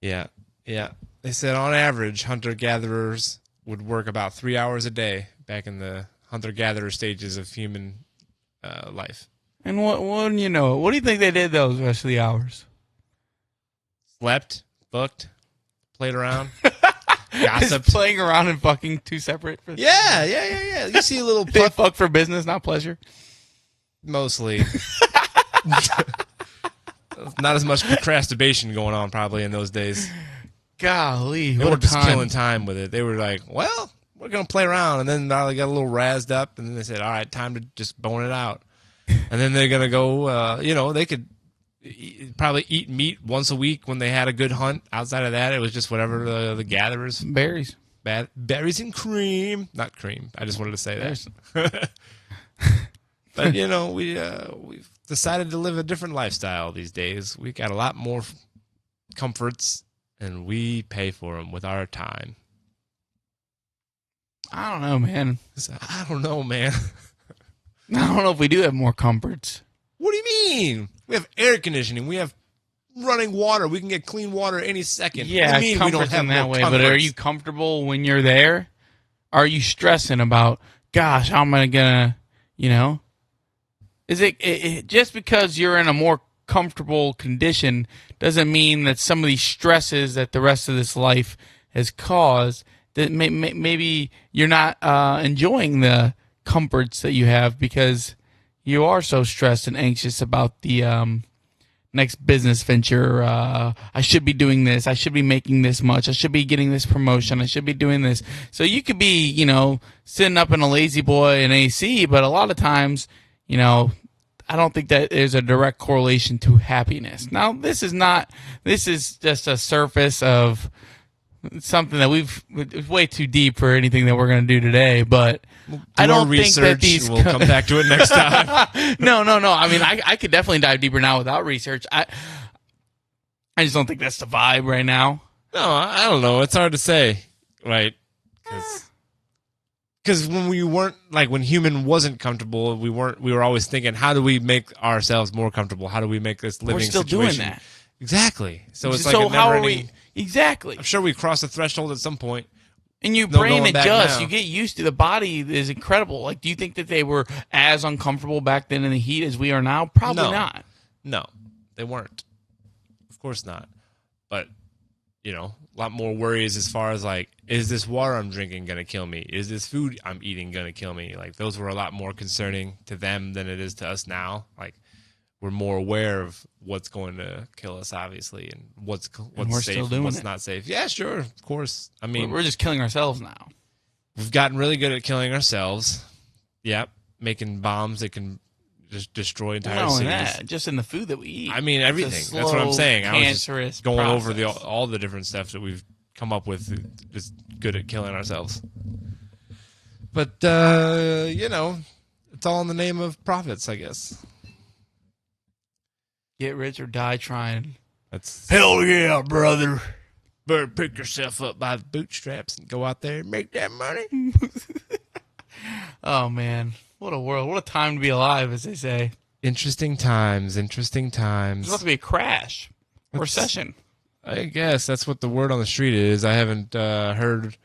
Yeah. Yeah. They said on average, hunter-gatherers would work about 3 hours a day back in the hunter-gatherer stages of human life. And what do you know? What do you think they did those rest of the hours? Slept, booked, played around, gossiped. Just playing around and fucking two separate. Yeah. You see a little They fuck for business, not pleasure. Mostly. Not as much procrastination going on probably in those days. Golly, they were just killing time with it. They were like, well, we're going to play around. And then they got a little razzed up, and then they said, all right, time to just bone it out. And then they're going to go, they could probably eat meat once a week when they had a good hunt. Outside of that, it was just whatever the gatherers. Berries. Berries and cream. Not cream. I just wanted to say that. But, we've decided to live a different lifestyle these days. We got a lot more comforts, and we pay for them with our time. I don't know, man. I don't know if we do have more comforts. What do you mean? We have air conditioning. We have running water. We can get clean water any second. Yeah, I mean, we don't have in that way. comforts. But are you comfortable when you're there? Are you stressing about, gosh, how am I gonna, Is it just because you're in a more comfortable condition doesn't mean that some of these stresses that the rest of this life has caused, that maybe you're not enjoying the comforts that you have because you are so stressed and anxious about the next business venture. I should be doing this. I should be making this much. I should be getting this promotion. I should be doing this. So you could be, sitting up in a lazy boy in AC, but a lot of times, I don't think that there's a direct correlation to happiness. Now, this is just a surface of something that it's way too deep for anything that we're going to do today, but I don't think that these... We'll come back to it next time. No. I mean, I could definitely dive deeper now without research. I just don't think that's the vibe right now. No, I don't know. It's hard to say, right? Because Because when we weren't when human wasn't comfortable, we were always thinking, how do we make ourselves more comfortable? How do we make this living We're still situation? doing that. Exactly. So it's So like a how never are we? ending. Exactly. I'm sure we crossed the threshold at some point. And your No brain going back adjusts. now. You get used to the body is incredible. Like, do you think that they were as uncomfortable back then in the heat as we are now? Probably No. not. No, they weren't. Of course not. But a lot more worries as far as is this water I'm drinking gonna kill me? Is this food I'm eating gonna kill me? Those were a lot more concerning to them than it is to us now. We're more aware of what's going to kill us, obviously, and what's we're safe still and doing what's it. not safe. Yeah, sure, of course. I mean, We're just killing ourselves now. we've gotten really good at killing ourselves. Yep, making bombs that can just destroy entire Not only cities. that, just in the food that we eat. I mean, everything. It's a That's what I'm slow, saying. I was cancerous just going over process. all the different stuff that we've come up with, just good at killing ourselves. But it's all in the name of profits, I guess. Get rich or die trying. That's Hell yeah, brother. better pick yourself up by the bootstraps and go out there and make that money. Oh, man. What a world. What a time to be alive, as they say. Interesting times. There's about to be a crash. Recession. I guess that's what the word on the street is. I haven't heard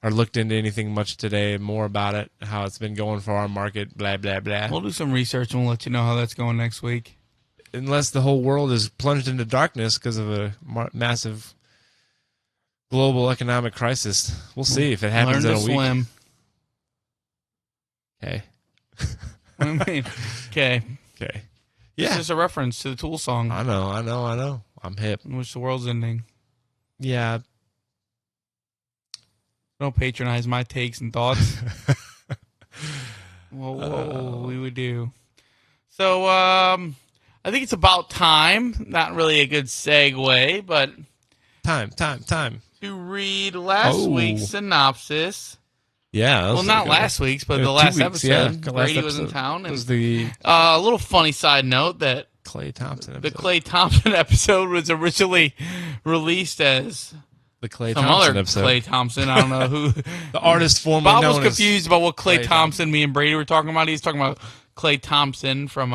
or looked into anything much today more about it, how it's been going for our market, blah, blah, blah. We'll do some research and we'll let you know how that's going next week. Unless the whole world is plunged into darkness because of a massive global economic crisis. We'll see if it happens Learn in to a week. swim. Okay. I mean, okay. Okay. It's Yeah. just a reference to the Tool song, I know. I'm hip. in which the world's ending. Yeah. Don't patronize my takes and thoughts. What we would do. So, I think it's about time. Not really a good segue, but Time. to read last week's synopsis. Yeah. Well, not last week's, but the 2 last weeks, episode. yeah. Brady was in town. It was And the a little funny side note that Clay Thompson episode. the Clay Thompson episode was originally released as The Clay some Thompson other episode. Clay Thompson. I don't know who. The artist formerly Bob known was confused about what Clay Clay Thompson, me and Brady were talking about. He's talking about Clay Thompson from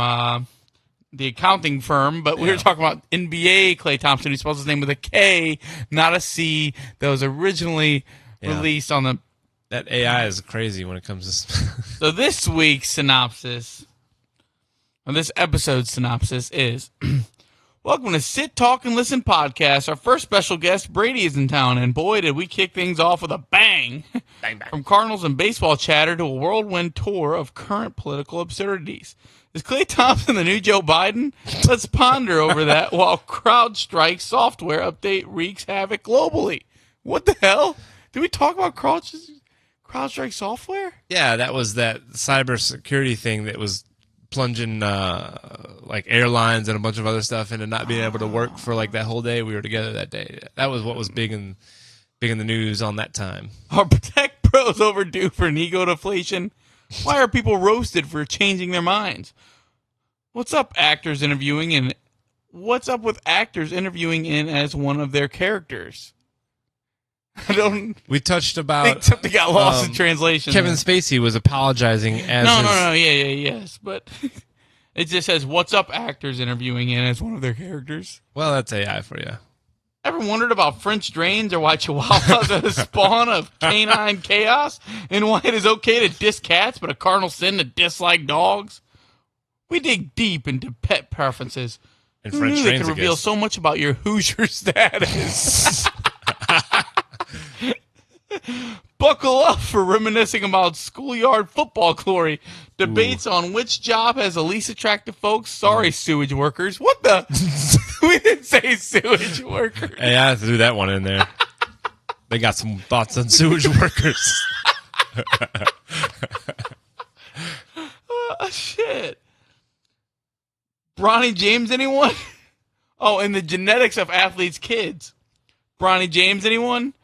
the accounting firm, but we were talking about NBA Clay Thompson, who spells his name with a K, not a C, that was originally released on the... That AI is crazy when it comes to... So this week's synopsis, or this episode's synopsis is... Welcome to Sit, Talk, and Listen podcast. Our first special guest, Brady, is in town, and boy, did we kick things off with a bang. Bang, bang. From Cardinals and baseball chatter to a whirlwind tour of current political absurdities. Is Clay Thompson the new Joe Biden? Let's ponder over that while CrowdStrike software update wreaks havoc globally. What the hell? Did we talk about CrowdStrike software? Yeah, that was that cybersecurity thing that was plunging airlines and a bunch of other stuff into not being able to work for that whole day we were together that day. That was what was big in the news on that time. Are tech pros overdue for an ego deflation? Why are people roasted for changing their minds? What's up, actors interviewing, and what's up with actors interviewing in as one of their characters? We touched about... think something got lost in translation. Kevin Spacey was apologizing as yes, but it just says, what's up, actors interviewing in as one of their characters? Well, that's AI for you. Ever wondered about French drains or why Chihuahuas are the spawn of canine chaos? And why it is okay to diss cats, but a cardinal sin to dislike dogs? We dig deep into pet preferences. And Who French knew they drains, could I reveal guess. so much about your Hoosier status? Buckle up for reminiscing about schoolyard football glory. Debates on which job has the least attractive folks. Sorry, sewage workers. What the? We didn't say sewage workers. Hey, I have to do that one in there. They got some thoughts on sewage workers. Shit. Bronny James, anyone? Oh, and the genetics of athletes' kids. Bronny James, anyone?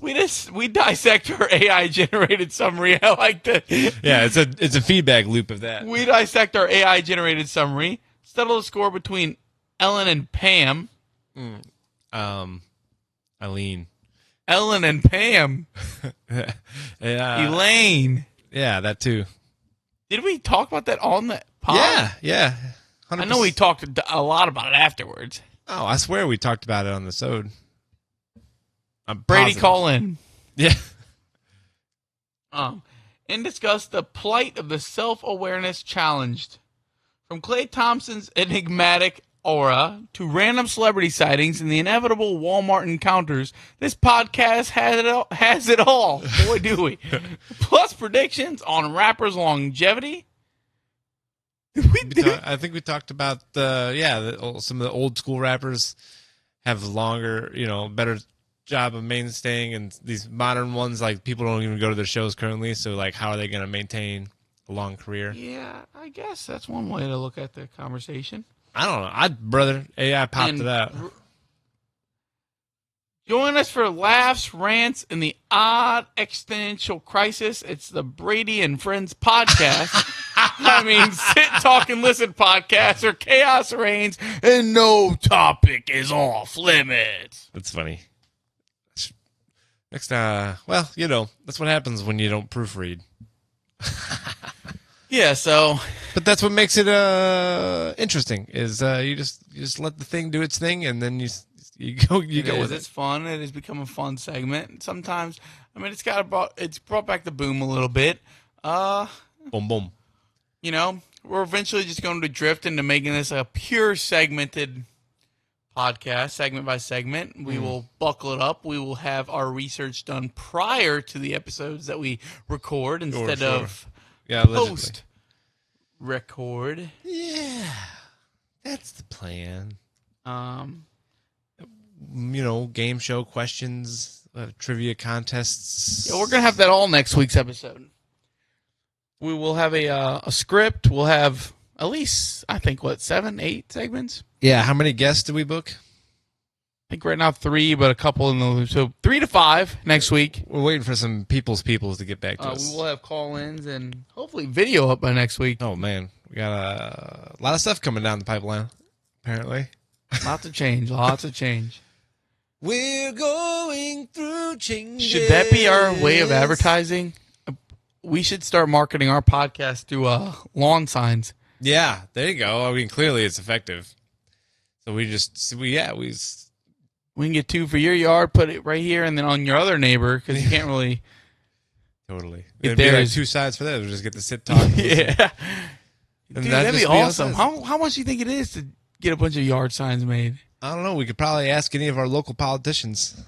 We dissect her AI generated summary. I like that. Yeah, it's a feedback loop of that. We dissect our AI generated summary. Settle the score between Ellen and Pam. Eileen. Ellen and Pam. Yeah. Elaine. Yeah, that too. Did we talk about that on the pod? Yeah. 100%. I know we talked a lot about it afterwards. Oh, I swear we talked about it on the Sode. Brady, call in. Yeah. And discuss the plight of the self-awareness challenged. From Klay Thompson's enigmatic aura to random celebrity sightings and the inevitable Walmart encounters, this podcast has it all. Boy, do we. Plus predictions on rappers' longevity. I think we talked about some of the old school rappers have longer, better job of mainstaying, and these modern ones, like, people don't even go to their shows currently, so, like, how are they going to maintain a long career? Yeah, I guess that's one way to look at the conversation. I don't know. AI popped it out. Join us for laughs, rants, and the odd existential crisis. It's the Brady and Friends podcast. Sit, talk, and listen podcast where chaos reigns and no topic is off limits. That's funny. Next, that's what happens when you don't proofread. Yeah, so. But that's what makes it interesting. Is you just let the thing do its thing, and then you go with it. It's fun. It has become a fun segment. Sometimes, it's brought back the boom a little bit. Boom boom. We're eventually just going to drift into making this a pure segmented podcast, segment by segment. We will buckle it up. We will have our research done prior to the episodes that we record instead of post record. Yeah, that's the plan. Game show questions, trivia contests. Yeah, we're gonna have that all next week's episode. We will have a script. We'll have at least, I think, 7, 8 segments. Yeah, how many guests do we book? I think right now 3, but a couple in the loop. So 3 to 5 next week. We're waiting for some peoples to get back to us. We will have call-ins and hopefully video up by next week. Oh, man. We got a lot of stuff coming down the pipeline, apparently. Lots of change. We're going through changes. Should that be our way of advertising? We should start marketing our podcast through lawn signs. Yeah, there you go. Clearly it's effective. So we can get 2 for your yard, put it right here, and then on your other neighbor, because you can't really. Totally. It'd be like 2 sides for that. We'll just get to sit talk. Yeah. And dude, that'd be awesome. How much do you think it is to get a bunch of yard signs made? I don't know. We could probably ask any of our local politicians.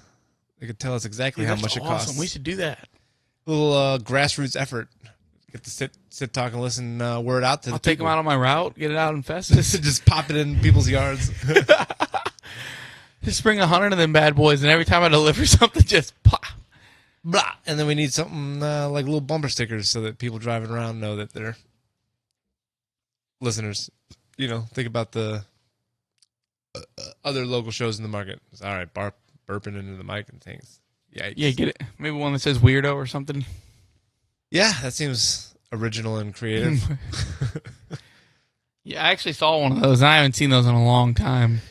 They could tell us exactly how much it costs. We should do that. A little grassroots effort. Get to sit, talk, and listen word out to I'll the take people. them out on my route, get it out in Festus. Just pop it in people's yards. Just bring 100 of them bad boys, and every time I deliver something, just pop. Blah. And then we need something like little bumper stickers so that people driving around know that they're listeners. Think about the other local shows in the market. It's all right, burping into the mic and things. Yikes. Yeah, get it. Maybe one that says weirdo or something. Yeah, that seems original and creative. Yeah, I actually saw one of those, and I haven't seen those in a long time.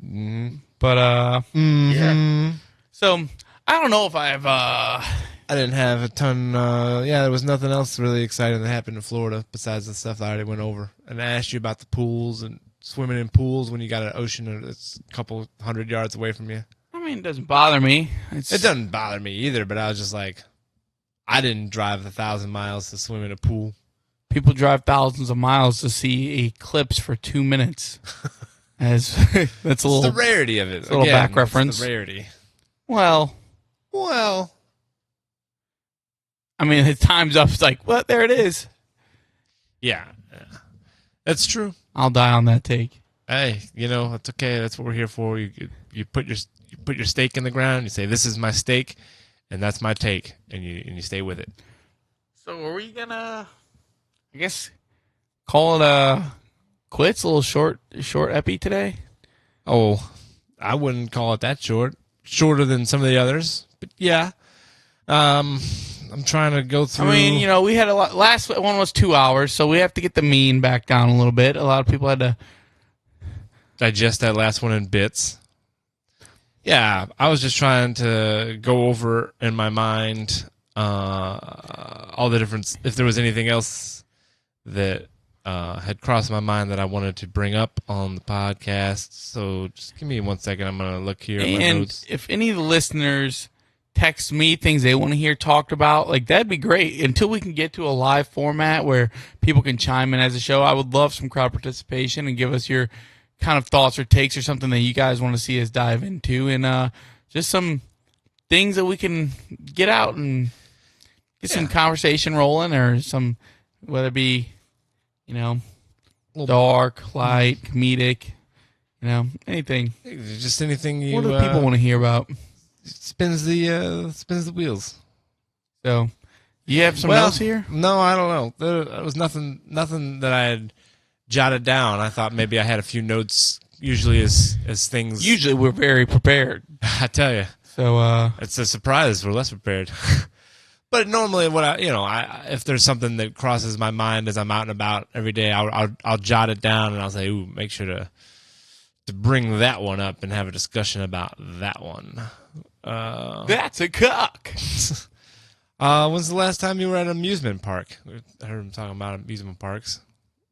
Mm-hmm. But, yeah. So, I don't know if I've... I didn't have a ton... there was nothing else really exciting that happened in Florida besides the stuff that I already went over. And I asked you about the pools and swimming in pools when you got an ocean that's a couple 100 yards away from you. It doesn't bother me. It doesn't bother me either, but I was just like, I didn't drive 1,000 miles to swim in a pool. People drive thousands of miles to see eclipse for 2 minutes. That's a little... It's the rarity of it. It's a little back reference. It's the rarity. Well. The time's up. It's like, what? There it is. Yeah. That's true. I'll die on that take. Hey, it's okay. That's what we're here for. You put your stake in the ground. You say, "This is my stake, and that's my take," and you stay with it. So, are we gonna, I guess, call it quits? A little short epi today. Oh, I wouldn't call it that short. Shorter than some of the others, but yeah. I'm trying to go through. We had a lot. Last one was 2 hours, so we have to get the mean back down a little bit. A lot of people had to digest that last one in bits. Yeah, I was just trying to go over in my mind all the different. If there was anything else that had crossed my mind that I wanted to bring up on the podcast. So just give me 1 second. I'm gonna look here at my notes. If any of the listeners text me things they want to hear talked about, like that'd be great. Until we can get to a live format where people can chime in as a show, I would love some crowd participation and give us your kind of thoughts or takes or something that you guys want to see us dive into, and just some things that we can get out and get some conversation rolling, or some, whether it be, dark, light, comedic, anything. Just anything you. What do people want to hear about? Spins the wheels. So, you have some notes here? No, I don't know. There was nothing that I had jotted down. I thought maybe I had a few notes. Usually, as things. Usually, we're very prepared. I tell you. So, it's a surprise. We're less prepared. But normally, if there's something that crosses my mind as I'm out and about every day, I'll jot it down and I'll say, "Ooh, make sure to bring that one up and have a discussion about that one." That's a cock. When's the last time you were at an amusement park? I heard him talking about amusement parks.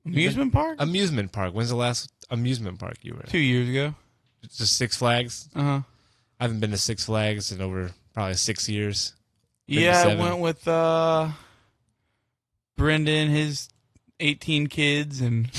Amusement park? Amusement park. When's the last amusement park you were at? 2 years ago. Just Six Flags? Uh-huh. I haven't been to Six Flags in over probably 6 years. Yeah, I went with Brendan, his 18 kids, and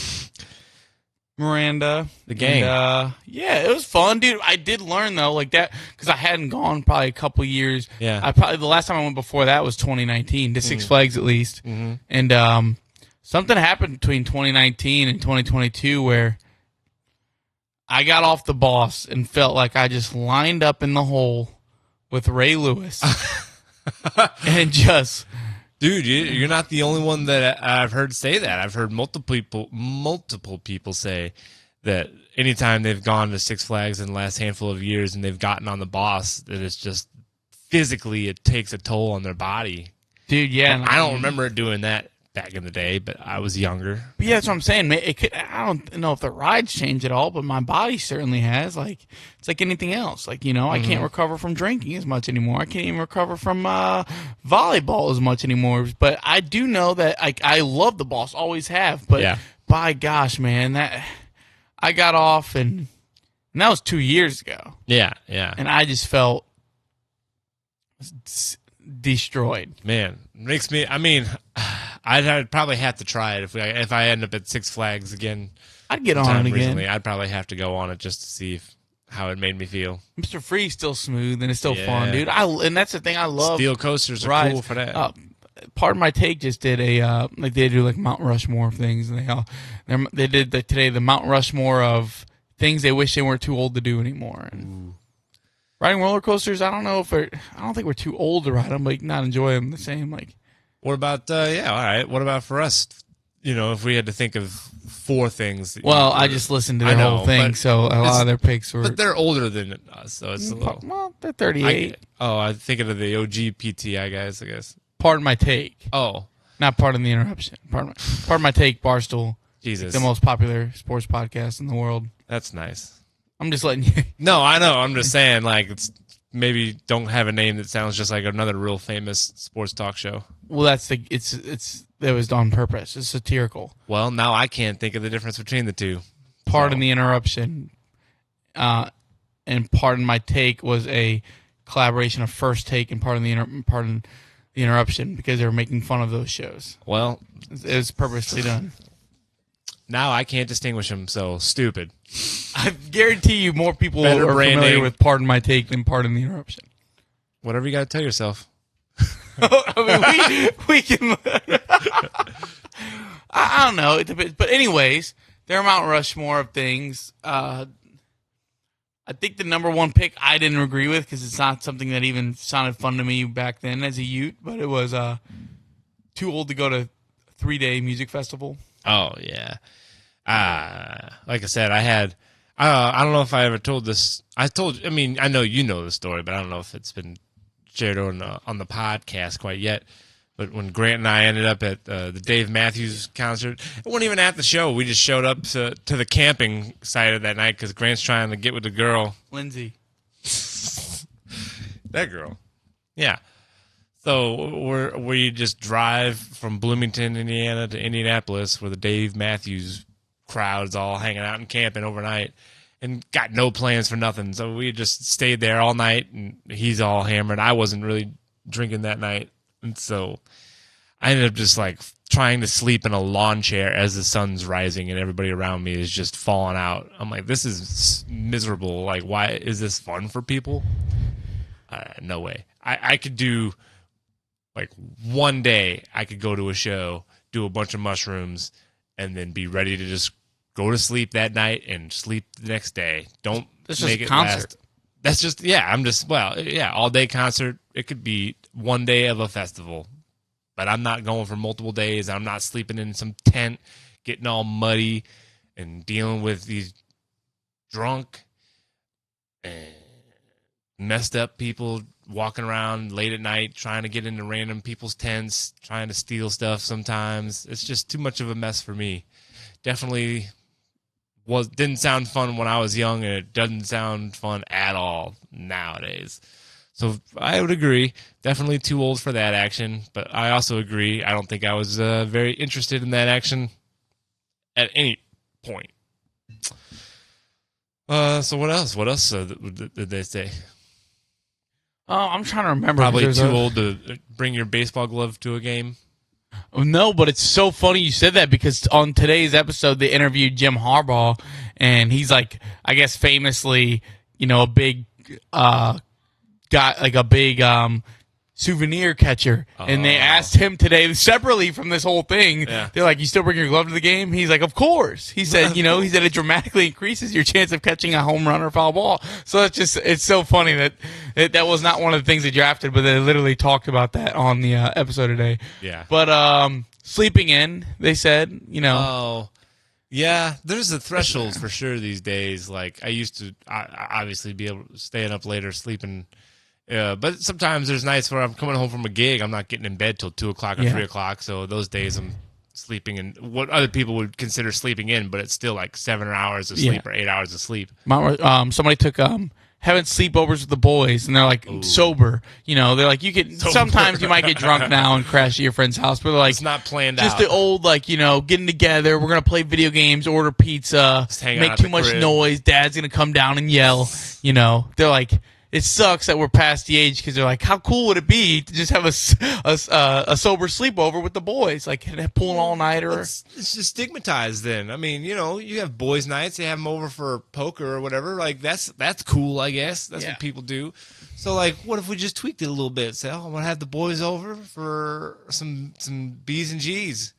Miranda. The gang. And, yeah, it was fun, dude. I did learn, though, like that, because I hadn't gone probably a couple years. Yeah. The last time I went before that was 2019, to Six Flags at least. Mm-hmm. And something happened between 2019 and 2022 where I got off the boss and felt like I just lined up in the hole with Ray Lewis. And just, dude, you're not the only one that I've heard say that. I've heard multiple people say that anytime they've gone to Six Flags in the last handful of years and they've gotten on the boss, that it's just physically it takes a toll on their body. Dude, yeah. I don't remember doing that back in the day, but I was younger. But yeah, that's what I'm saying. I don't know if the rides change at all, but my body certainly has. Like, it's like anything else. Like, I can't recover from drinking as much anymore. I can't even recover from volleyball as much anymore. But I do know that I love the boss, always have. But by gosh, man, that I got off, and that was 2 years ago. Yeah, yeah. And I just felt destroyed. Man, makes me. I mean, I'd probably have to try it if I end up at Six Flags again. I'd get on it again. Recently, I'd probably have to go on it just to see how it made me feel. Mr. Free's still smooth and it's still fun, dude. And that's the thing I love. Steel coasters are cool for that. Pardon My Take just did they do like Mount Rushmore things, and they did today the Mount Rushmore of things they wish they weren't too old to do anymore. And riding roller coasters, I don't think we're too old to ride them, but not enjoy them the same. Like, what about all right? What about for us? If we had to think of 4 things. I just listened to their whole thing, so a lot of their picks were. But they're older than us, so it's a little. Well, they're 38. I'm thinking of the OG PTI guys, I guess. Pardon My Take. Oh, not Pardon the Interruption. Pardon My Take. Barstool. Jesus, the most popular sports podcast in the world. That's nice. I'm just letting you. No, I know. I'm just saying, like, it's maybe don't have a name that sounds just like another real famous sports talk show. Well, that was on purpose. It's satirical. Well, now I can't think of the difference between the two. Pardon the Interruption, and Pardon My Take was a collaboration of First Take and Pardon the Interruption, because they were making fun of those shows. Well, it was purposely done. Now I can't distinguish them, so stupid. I guarantee you more people are familiar with Pardon My Take than Pardon the Interruption. Whatever you got to tell yourself. I mean, we can. I don't know. But anyways, they're Mount Rushmore of things. I think the number one pick I didn't agree with, because it's not something that even sounded fun to me back then as a youth, but it was too old to go to 3-day music festival. Oh, yeah. Like I said, I don't know if I ever told this. I know you know the story, but I don't know if it's been shared on the podcast quite yet. But when Grant and I ended up at the Dave Matthews concert, it wasn't even at the show. We just showed up to the camping site of that night because Grant's trying to get with the girl. Lindsay. That girl. Yeah. So we just drive from Bloomington, Indiana to Indianapolis, where the Dave Matthews crowd's all hanging out and camping overnight, and got no plans for nothing. So we just stayed there all night, and he's all hammered. I wasn't really drinking that night, and so I ended up just like trying to sleep in a lawn chair as the sun's rising, and everybody around me is just falling out. I'm like, this is miserable. Like, why is this fun for people? No way. I could do. Like one day I could go to a show, do a bunch of mushrooms, and then be ready to just go to sleep that night and sleep the next day. Don't make it last. That's just, all day concert. It could be one day of a festival, but I'm not going for multiple days. I'm not sleeping in some tent, getting all muddy and dealing with these drunk and messed up people walking around late at night trying to get into random people's tents, trying to steal stuff sometimes. It's just too much of a mess for me. Definitely didn't sound fun when I was young, and it doesn't sound fun at all nowadays. So I would agree, definitely too old for that action, but I also agree, I don't think I was very interested in that action at any point. So what else? What else did they say? Oh, I'm trying to remember. Probably too old to bring your baseball glove to a game. No, but it's so funny you said that, because on today's episode they interviewed Jim Harbaugh, and he's like, I guess famously, a big guy, like a big souvenir catcher. And they asked him today, separately from this whole thing, they're like, you still bring your glove to the game? He's like, of course. He said, it dramatically increases your chance of catching a home run or foul ball. So it's so funny that was not one of the things they drafted, but they literally talked about that on the episode today. Yeah. But sleeping in, they said, Oh, yeah, there's a threshold for sure these days. Like, I used to obviously be able to staying up later, sleeping. But sometimes there's nights where I'm coming home from a gig, I'm not getting in bed till 2 o'clock or 3 o'clock. So those days I'm sleeping in what other people would consider sleeping in, but it's still like 7 hours of sleep or 8 hours of sleep. Somebody took having sleepovers with the boys, and they're like sober. They're like, you can sometimes you might get drunk now and crash at your friend's house, but they're like, it's not planned just out. Just the old, like, getting together. We're gonna play video games, order pizza, make too much noise. Dad's gonna come down and yell. They're like, it sucks that we're past the age, because they're like, how cool would it be to just have a sober sleepover with the boys, like pull an all-nighter? It's just stigmatized then. I mean, you have boys' nights, you have them over for poker or whatever. Like, that's cool, I guess. That's what people do. So, like, what if we just tweaked it a little bit? Say, I'm going to have the boys over for some B's and G's.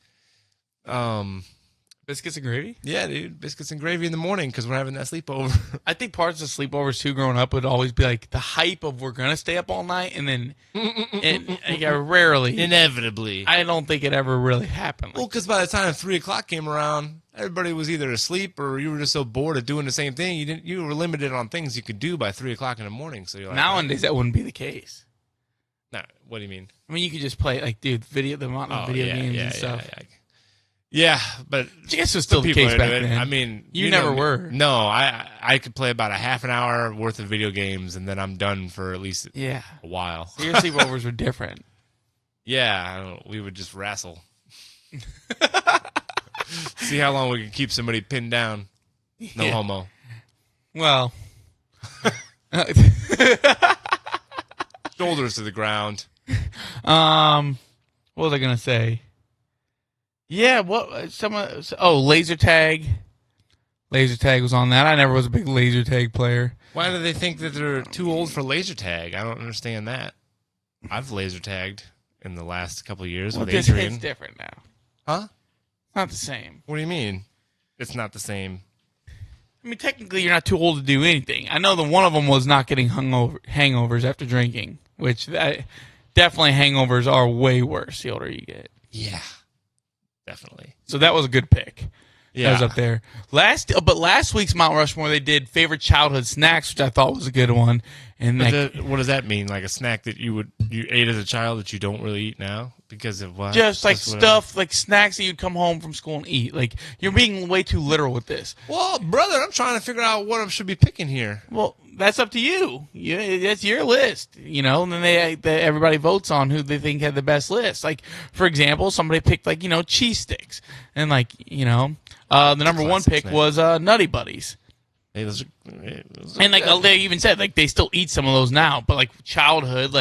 Biscuits and gravy? Yeah, dude. Biscuits and gravy in the morning, because we're having that sleepover. I think parts of sleepovers, too, growing up would always be like the hype of we're going to stay up all night, and then rarely. Inevitably. I don't think it ever really happened. Well, because by the time 3 o'clock came around, everybody was either asleep or you were just so bored of doing the same thing. You were limited on things you could do by 3 o'clock in the morning. So you're like, nowadays, that wouldn't be the case. No, what do you mean? I mean, you could just play, like, dude, the amount of video games and stuff. Yeah, but I guess it was still the case back then. I mean, you never were. No, I could play about a half an hour worth of video games, and then I'm done for at least a while. So your sleepovers were different. Yeah, we would just wrestle. See how long we can keep somebody pinned down. No homo. Well. Shoulders to the ground. What was I going to say? Yeah, laser tag. Laser tag was on that. I never was a big laser tag player. Why do they think that they're too old for laser tag? I don't understand that. I've laser tagged in the last couple of years with Adrian. It's different now. Huh? Not the same. What do you mean? It's not the same. I mean, technically, you're not too old to do anything. I know that one of them was not getting hangovers after drinking, which definitely hangovers are way worse the older you get. Yeah. Definitely. So that was a good pick. Yeah. That was up there. Last week's Mount Rushmore, they did favorite childhood snacks, which I thought was a good one. And what does that mean? Like a snack that you ate as a child that you don't really eat now because of what? Just like stuff, like snacks that you'd come home from school and eat. Like, you're being way too literal with this. Well, brother, I'm trying to figure out what I should be picking here. Well, that's up to you. That's your list, and then everybody votes on who they think had the best list. Like, for example, somebody picked cheese sticks, and the number one pick was Nutty Buddies. And they even said they still eat some of those now, but childhood,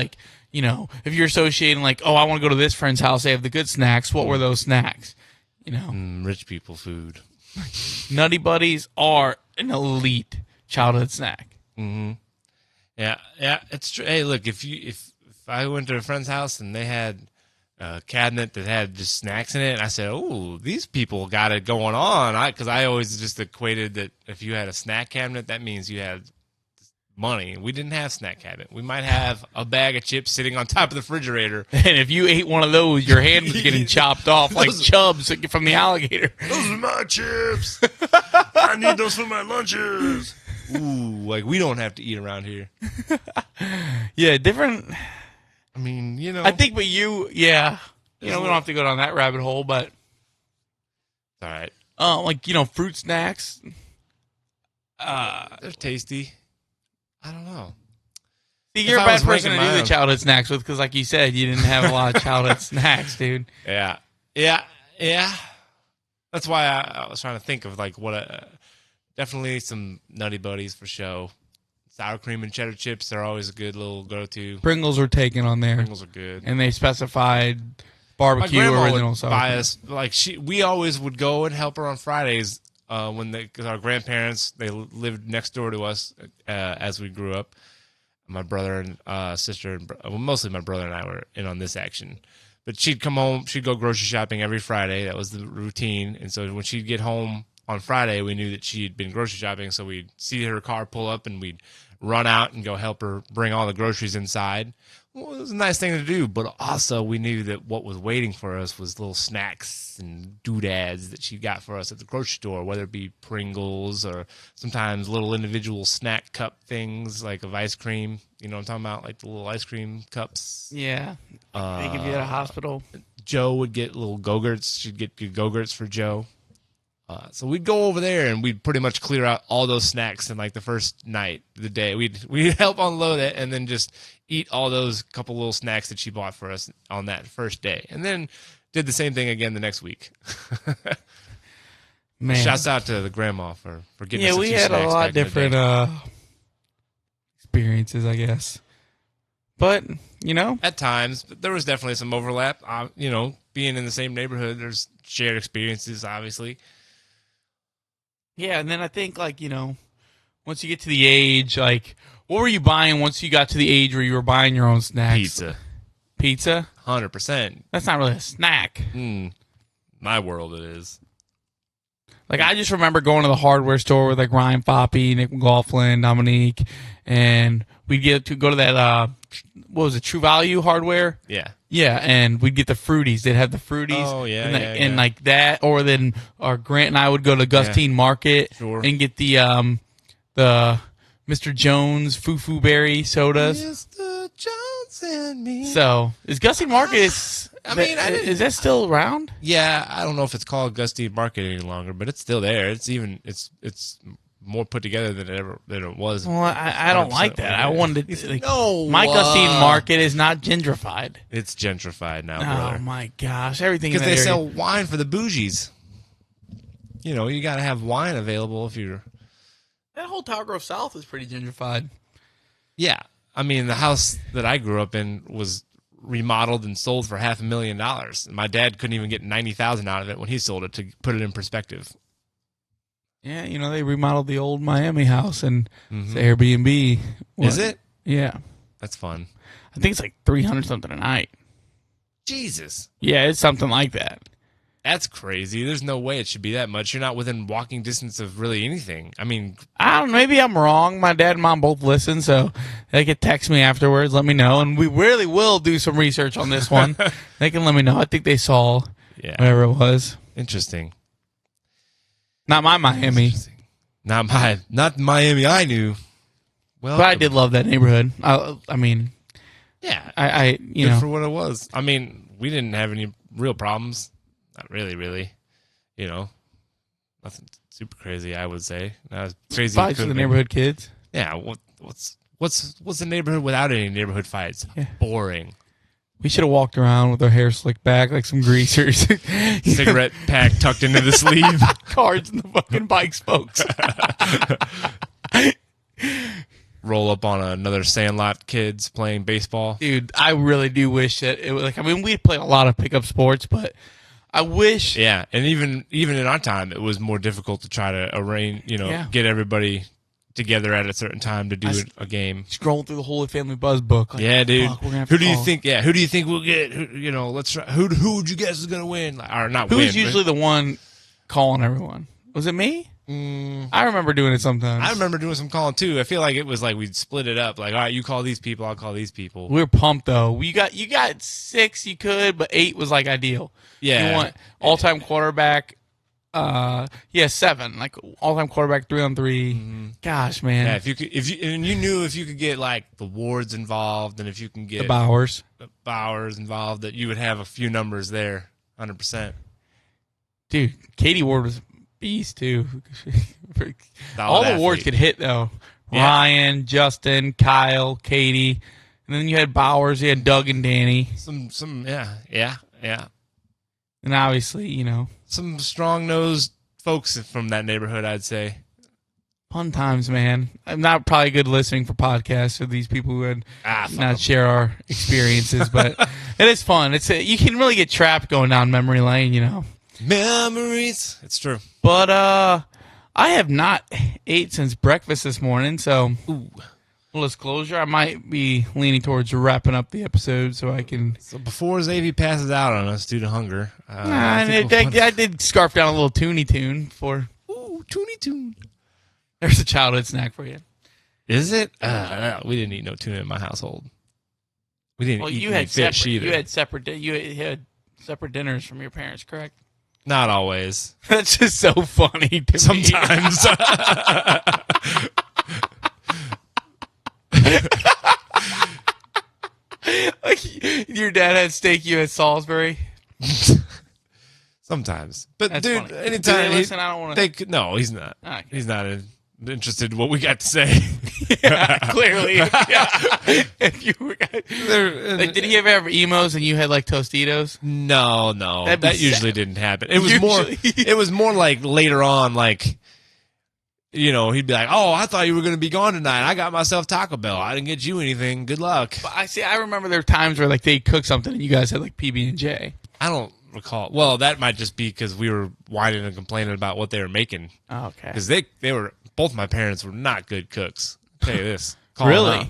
if you're associating I want to go to this friend's house, they have the good snacks. What were those snacks? Rich people food. Nutty Buddies are an elite childhood snack. Mm-hmm. Yeah, it's true. Hey, look, if I went to a friend's house and they had a cabinet that had just snacks in it, and I said, "Oh, these people got it going on," because I always just equated that if you had a snack cabinet, that means you had money. We didn't have snack cabinet. We might have a bag of chips sitting on top of the refrigerator. And if you ate one of those, your hand was getting chopped off like Chubbs from the alligator. Those are my chips. I need those for my lunches. Ooh, we don't have to eat around here. Yeah, different. I mean, I think, but we don't have to go down that rabbit hole, but. All right. Fruit snacks. They're tasty. I don't know. See, you're a bad person to do the childhood snacks with because, like you said, you didn't have a lot of childhood snacks, dude. Yeah. That's why I was trying to think of what. Definitely some Nutty Buddies for show. Sour cream and cheddar chips, they're always a good little go-to. Pringles were taken on there. Pringles are good. And they specified barbecue original sauce. Buy us, we always would go and help her on Fridays because our grandparents, they lived next door to us as we grew up. My brother and sister, mostly my brother and I were in on this action. But she'd come home, she'd go grocery shopping every Friday. That was the routine. And so when she'd get home on Friday, we knew that she'd been grocery shopping, so we'd see her car pull up, and we'd run out and go help her bring all the groceries inside. Well, it was a nice thing to do, but also we knew that what was waiting for us was little snacks and doodads that she got for us at the grocery store, whether it be Pringles or sometimes little individual snack cup things of ice cream. You know what I'm talking about? The little ice cream cups. Yeah. They give you at a hospital. Joe would get little Go-Gurts. She'd get Go-Gurts for Joe. So we'd go over there and we'd pretty much clear out all those snacks in the first night of the day. We'd help unload it and then just eat all those couple little snacks that she bought for us on that first day. And then did the same thing again the next week. Man. Shouts out to the grandma for getting us a we few had a lot of different experiences, I guess. But, at times, there was definitely some overlap. Being in the same neighborhood, there's shared experiences, obviously. Yeah, and then I think, once you get to the age, what were you buying once you got to the age where you were buying your own snacks? Pizza. Pizza? 100%. That's not really a snack. My world it is. I just remember going to the hardware store with, Ryan Foppy, Nick McLaughlin, Dominique, and we'd go to that, what was it, True Value hardware? Yeah. Yeah, and we'd get the Fruities. They'd have the Fruities. Oh, yeah, and that. Or then Grant and I would go to Gustine Market and get the Mr. Jones Foo Berry sodas. Mr. Jones and me. So, is Gustine Market, is that still around? Yeah, I don't know if it's called Gustine Market any longer, but it's still there. It's more put together than it was. Well, I don't like that. I wanted to. No, my Gustine Market is not gentrified. It's gentrified now, brother. Oh my gosh, everything because they sell wine for the bougies. You got to have wine available if you're. That whole Tower Grove South is pretty gentrified. Yeah, I mean the house that I grew up in was remodeled and sold for $500,000. My dad couldn't even get $90,000 out of it when he sold it. To put it in perspective. Yeah, they remodeled the old Miami house and it's Airbnb. Is it? Yeah. That's fun. I think it's $300 something a night. Jesus. Yeah, it's something like that. That's crazy. There's no way it should be that much. You're not within walking distance of really anything. I mean, I don't know. Maybe I'm wrong. My dad and mom both listen, so they could text me afterwards, let me know. And we really will do some research on this one. They can let me know. I think they saw whatever it was. Interesting. Not my Miami. Not Miami I knew. Well, but I did love that neighborhood. I mean, yeah. I Good for what it was. I mean, we didn't have any real problems. Not really. Nothing super crazy, I would say. Not as crazy. Fights with the neighborhood kids. Yeah. What's a neighborhood without any neighborhood fights? Yeah. Boring. We should have walked around with our hair slicked back like some greasers. Cigarette pack tucked into the sleeve. Cards in the fucking bike spokes. Roll up on another Sandlot kids playing baseball. Dude, I really do wish that it was like. I mean, we play a lot of pickup sports, but I wish. Yeah, and even in our time, it was more difficult to try to arrange. Get everybody together at a certain time to do a game. Scrolling through the Holy Family Buzz book. Like, yeah, dude. Fuck, we're gonna have who to do you call. think? Yeah, who do you think we'll get? Let's try. Who would you guess is gonna win? Or not win? Who's usually the one calling everyone? Was it me? I remember doing it sometimes. I remember doing some calling too. I feel like it was like we'd split it up. Like, all right, you call these people, I'll call these people. We were pumped though. You got 6 you could, but 8 was like ideal. Yeah. You want all-time quarterback. 7. Like all-time quarterback 3-on-3. Mm-hmm. Gosh, man. Yeah, you knew if you could get like the Wards involved, and if you can get the Bowers involved, that you would have a few numbers there, 100%. Dude, Katie Ward was a beast too. All Solid the Wards athlete. could hit though. Yeah. Ryan, Justin, Kyle, Katie, and then you had Bowers. You had Doug and Danny. Yeah. And obviously, Some strong-nosed folks from that neighborhood, I'd say. fun times, man. I'm not probably good listening for podcasts for these people who would not share our experiences, but it is fun. You can really get trapped going down memory lane, Memories. It's true. But I have not ate since breakfast this morning, so full disclosure, I might be leaning towards wrapping up the episode so I can. So before Xavier passes out on us due to hunger, I did scarf down a little Toonie Tune for. Ooh, Toonie Tune. There's a childhood snack for you. Is it? We didn't eat no tuna in my household. We didn't eat any fish either. You had separate dinners from your parents, correct? Not always. That's just so funny to Sometimes. Like your dad had steak, you had Salisbury. Sometimes, but That's dude, funny. anytime. Listen, I don't want to. No, he's not. Okay. He's not interested in what we got to say. Yeah, clearly. Yeah. If you were, like, did he ever have emos and you had like Tostitos? No, that usually didn't happen. It was Usually. It was more like later on, like. He'd be like, "Oh, I thought you were going to be gone tonight. I got myself Taco Bell. I didn't get you anything. Good luck." But I remember there were times where like they'd cook something and you guys had like PB&J. I don't recall. Well, that might just be because we were whining and complaining about what they were making. Oh, okay. Because they were, both my parents were not good cooks. I'll tell you this. Call them Really? out.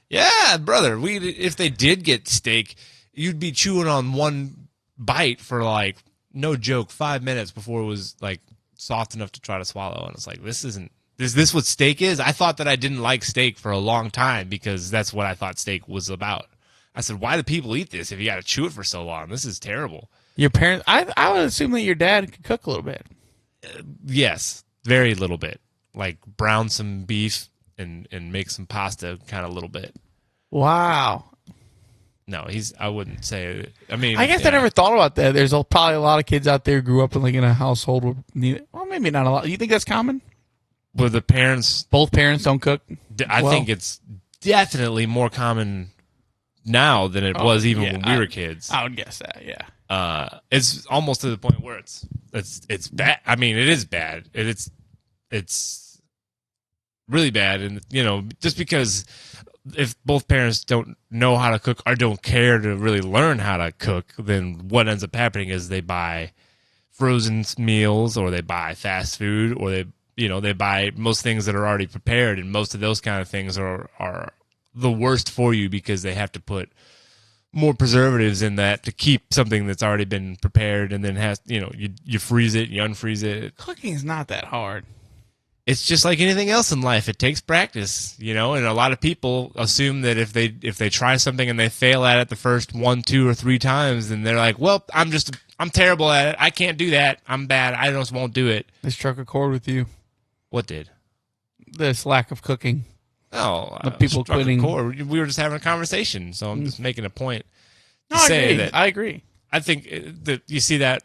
Yeah, brother. If they did get steak, you'd be chewing on one bite for like, no joke, 5 minutes before it was like soft enough to try to swallow. And it's like, is this what steak is? I thought that I didn't like steak for a long time because that's what I thought steak was about. I said, why do people eat this if you got to chew it for so long? This is terrible. Your parents, I would assume that your dad could cook a little bit. Yes, very little bit. Like brown some beef and make some pasta kind of a little bit. Wow. No, I wouldn't say. I mean, I guess I never thought about that. There's probably a lot of kids out there who grew up in a household where maybe not a lot. You think that's common? Where the parents, both parents don't cook? I think it's definitely more common now than it was even when we were kids. I would guess that, yeah. It's almost to the point where it's bad. I mean, it is bad. It's really bad, and just because if both parents don't know how to cook or don't care to really learn how to cook, then what ends up happening is they buy frozen meals or they buy fast food or they buy most things that are already prepared, and most of those kind of things are the worst for you because they have to put more preservatives in that to keep something that's already been prepared, and then you freeze it, you unfreeze it. Cooking is not that hard. It's just like anything else in life. It takes practice, and a lot of people assume that if they try something and they fail at it the first 1, 2, or 3 times, then they're like, well, I'm terrible at it. I can't do that. I'm bad. I just won't do it. They struck a chord with you. What did? This lack of cooking. Oh, the people quitting. We were just having a conversation, so I'm just making a point. I agree. I think that you see that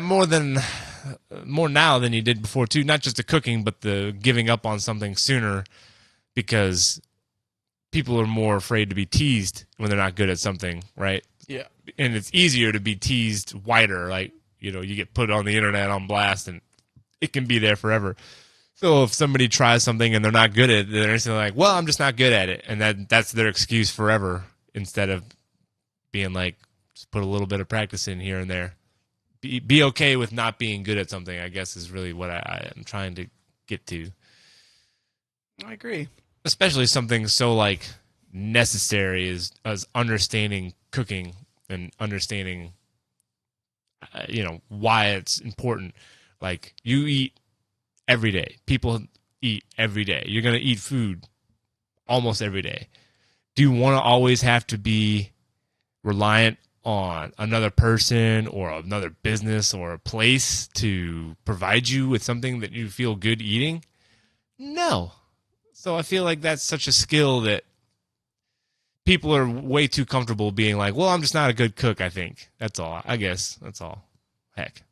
more than more now than you did before too. Not just the cooking, but the giving up on something sooner, because people are more afraid to be teased when they're not good at something, right? Yeah. And it's easier to be teased wider, like, you know, you get put on the internet on blast and it can be there forever. So if somebody tries something and they're not good at it, they're instantly like, well, I'm just not good at it. And that's their excuse forever, instead of being like, just put a little bit of practice in here and there. Be okay with not being good at something, I guess, is really what I am trying to get to. I agree. Especially something so like necessary as understanding cooking and understanding, you know, why it's important. Like, you eat every day. People eat every day. You're going to eat food almost every day. Do you want to always have to be reliant on another person or another business or a place to provide you with something that you feel good eating? No. So I feel like that's such a skill that people are way too comfortable being like, well, I'm just not a good cook, I think. That's all. I guess. That's all. Heck.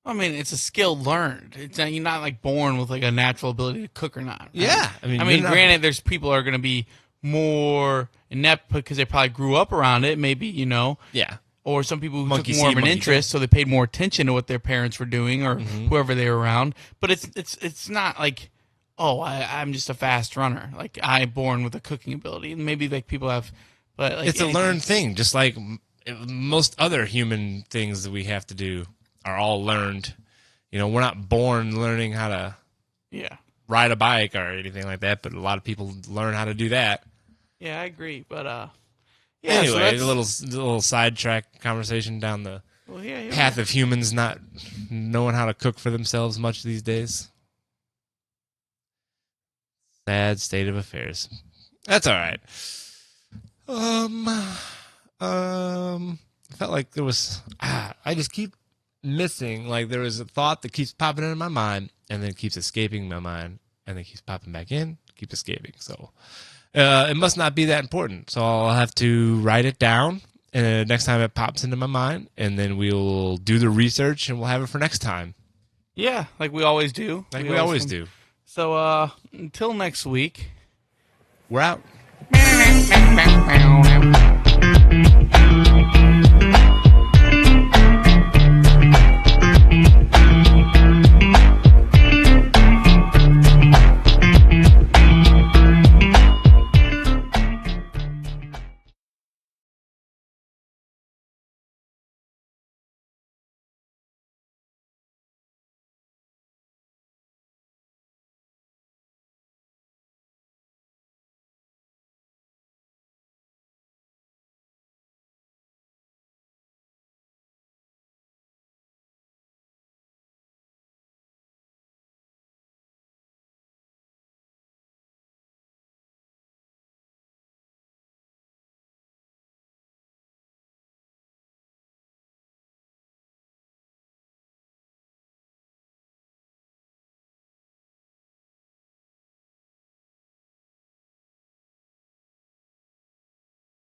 I mean, it's a skill learned. You're not like born with like a natural ability to cook or not. Yeah. I mean, granted, there's people are going to be more inept because they probably grew up around it, maybe, you know. Yeah. Or some people who Monkey took more see, of an monkey interest, so they paid more attention to what their parents were doing or whoever they were around. But it's not like, oh, I'm just a fast runner. Like, I'm born with a cooking ability. And maybe like people have, but like, it's a learned thing, just like most other human things that we have to do are all learned. You know, we're not born learning how to ride a bike or anything like that, but a lot of people learn how to do that. Yeah, I agree. But yeah. Anyway, a little sidetrack conversation down the path of humans not knowing how to cook for themselves much these days. Sad state of affairs. That's all right. I felt like there was. I just keep missing. Like, there is a thought that keeps popping into my mind, and then keeps escaping my mind, and then keeps popping back in, keeps escaping. So it must not be that important. So I'll have to write it down, and next time it pops into my mind, and then we'll do the research, and we'll have it for next time. Yeah, like we always do. Like we always do. So until next week, we're out.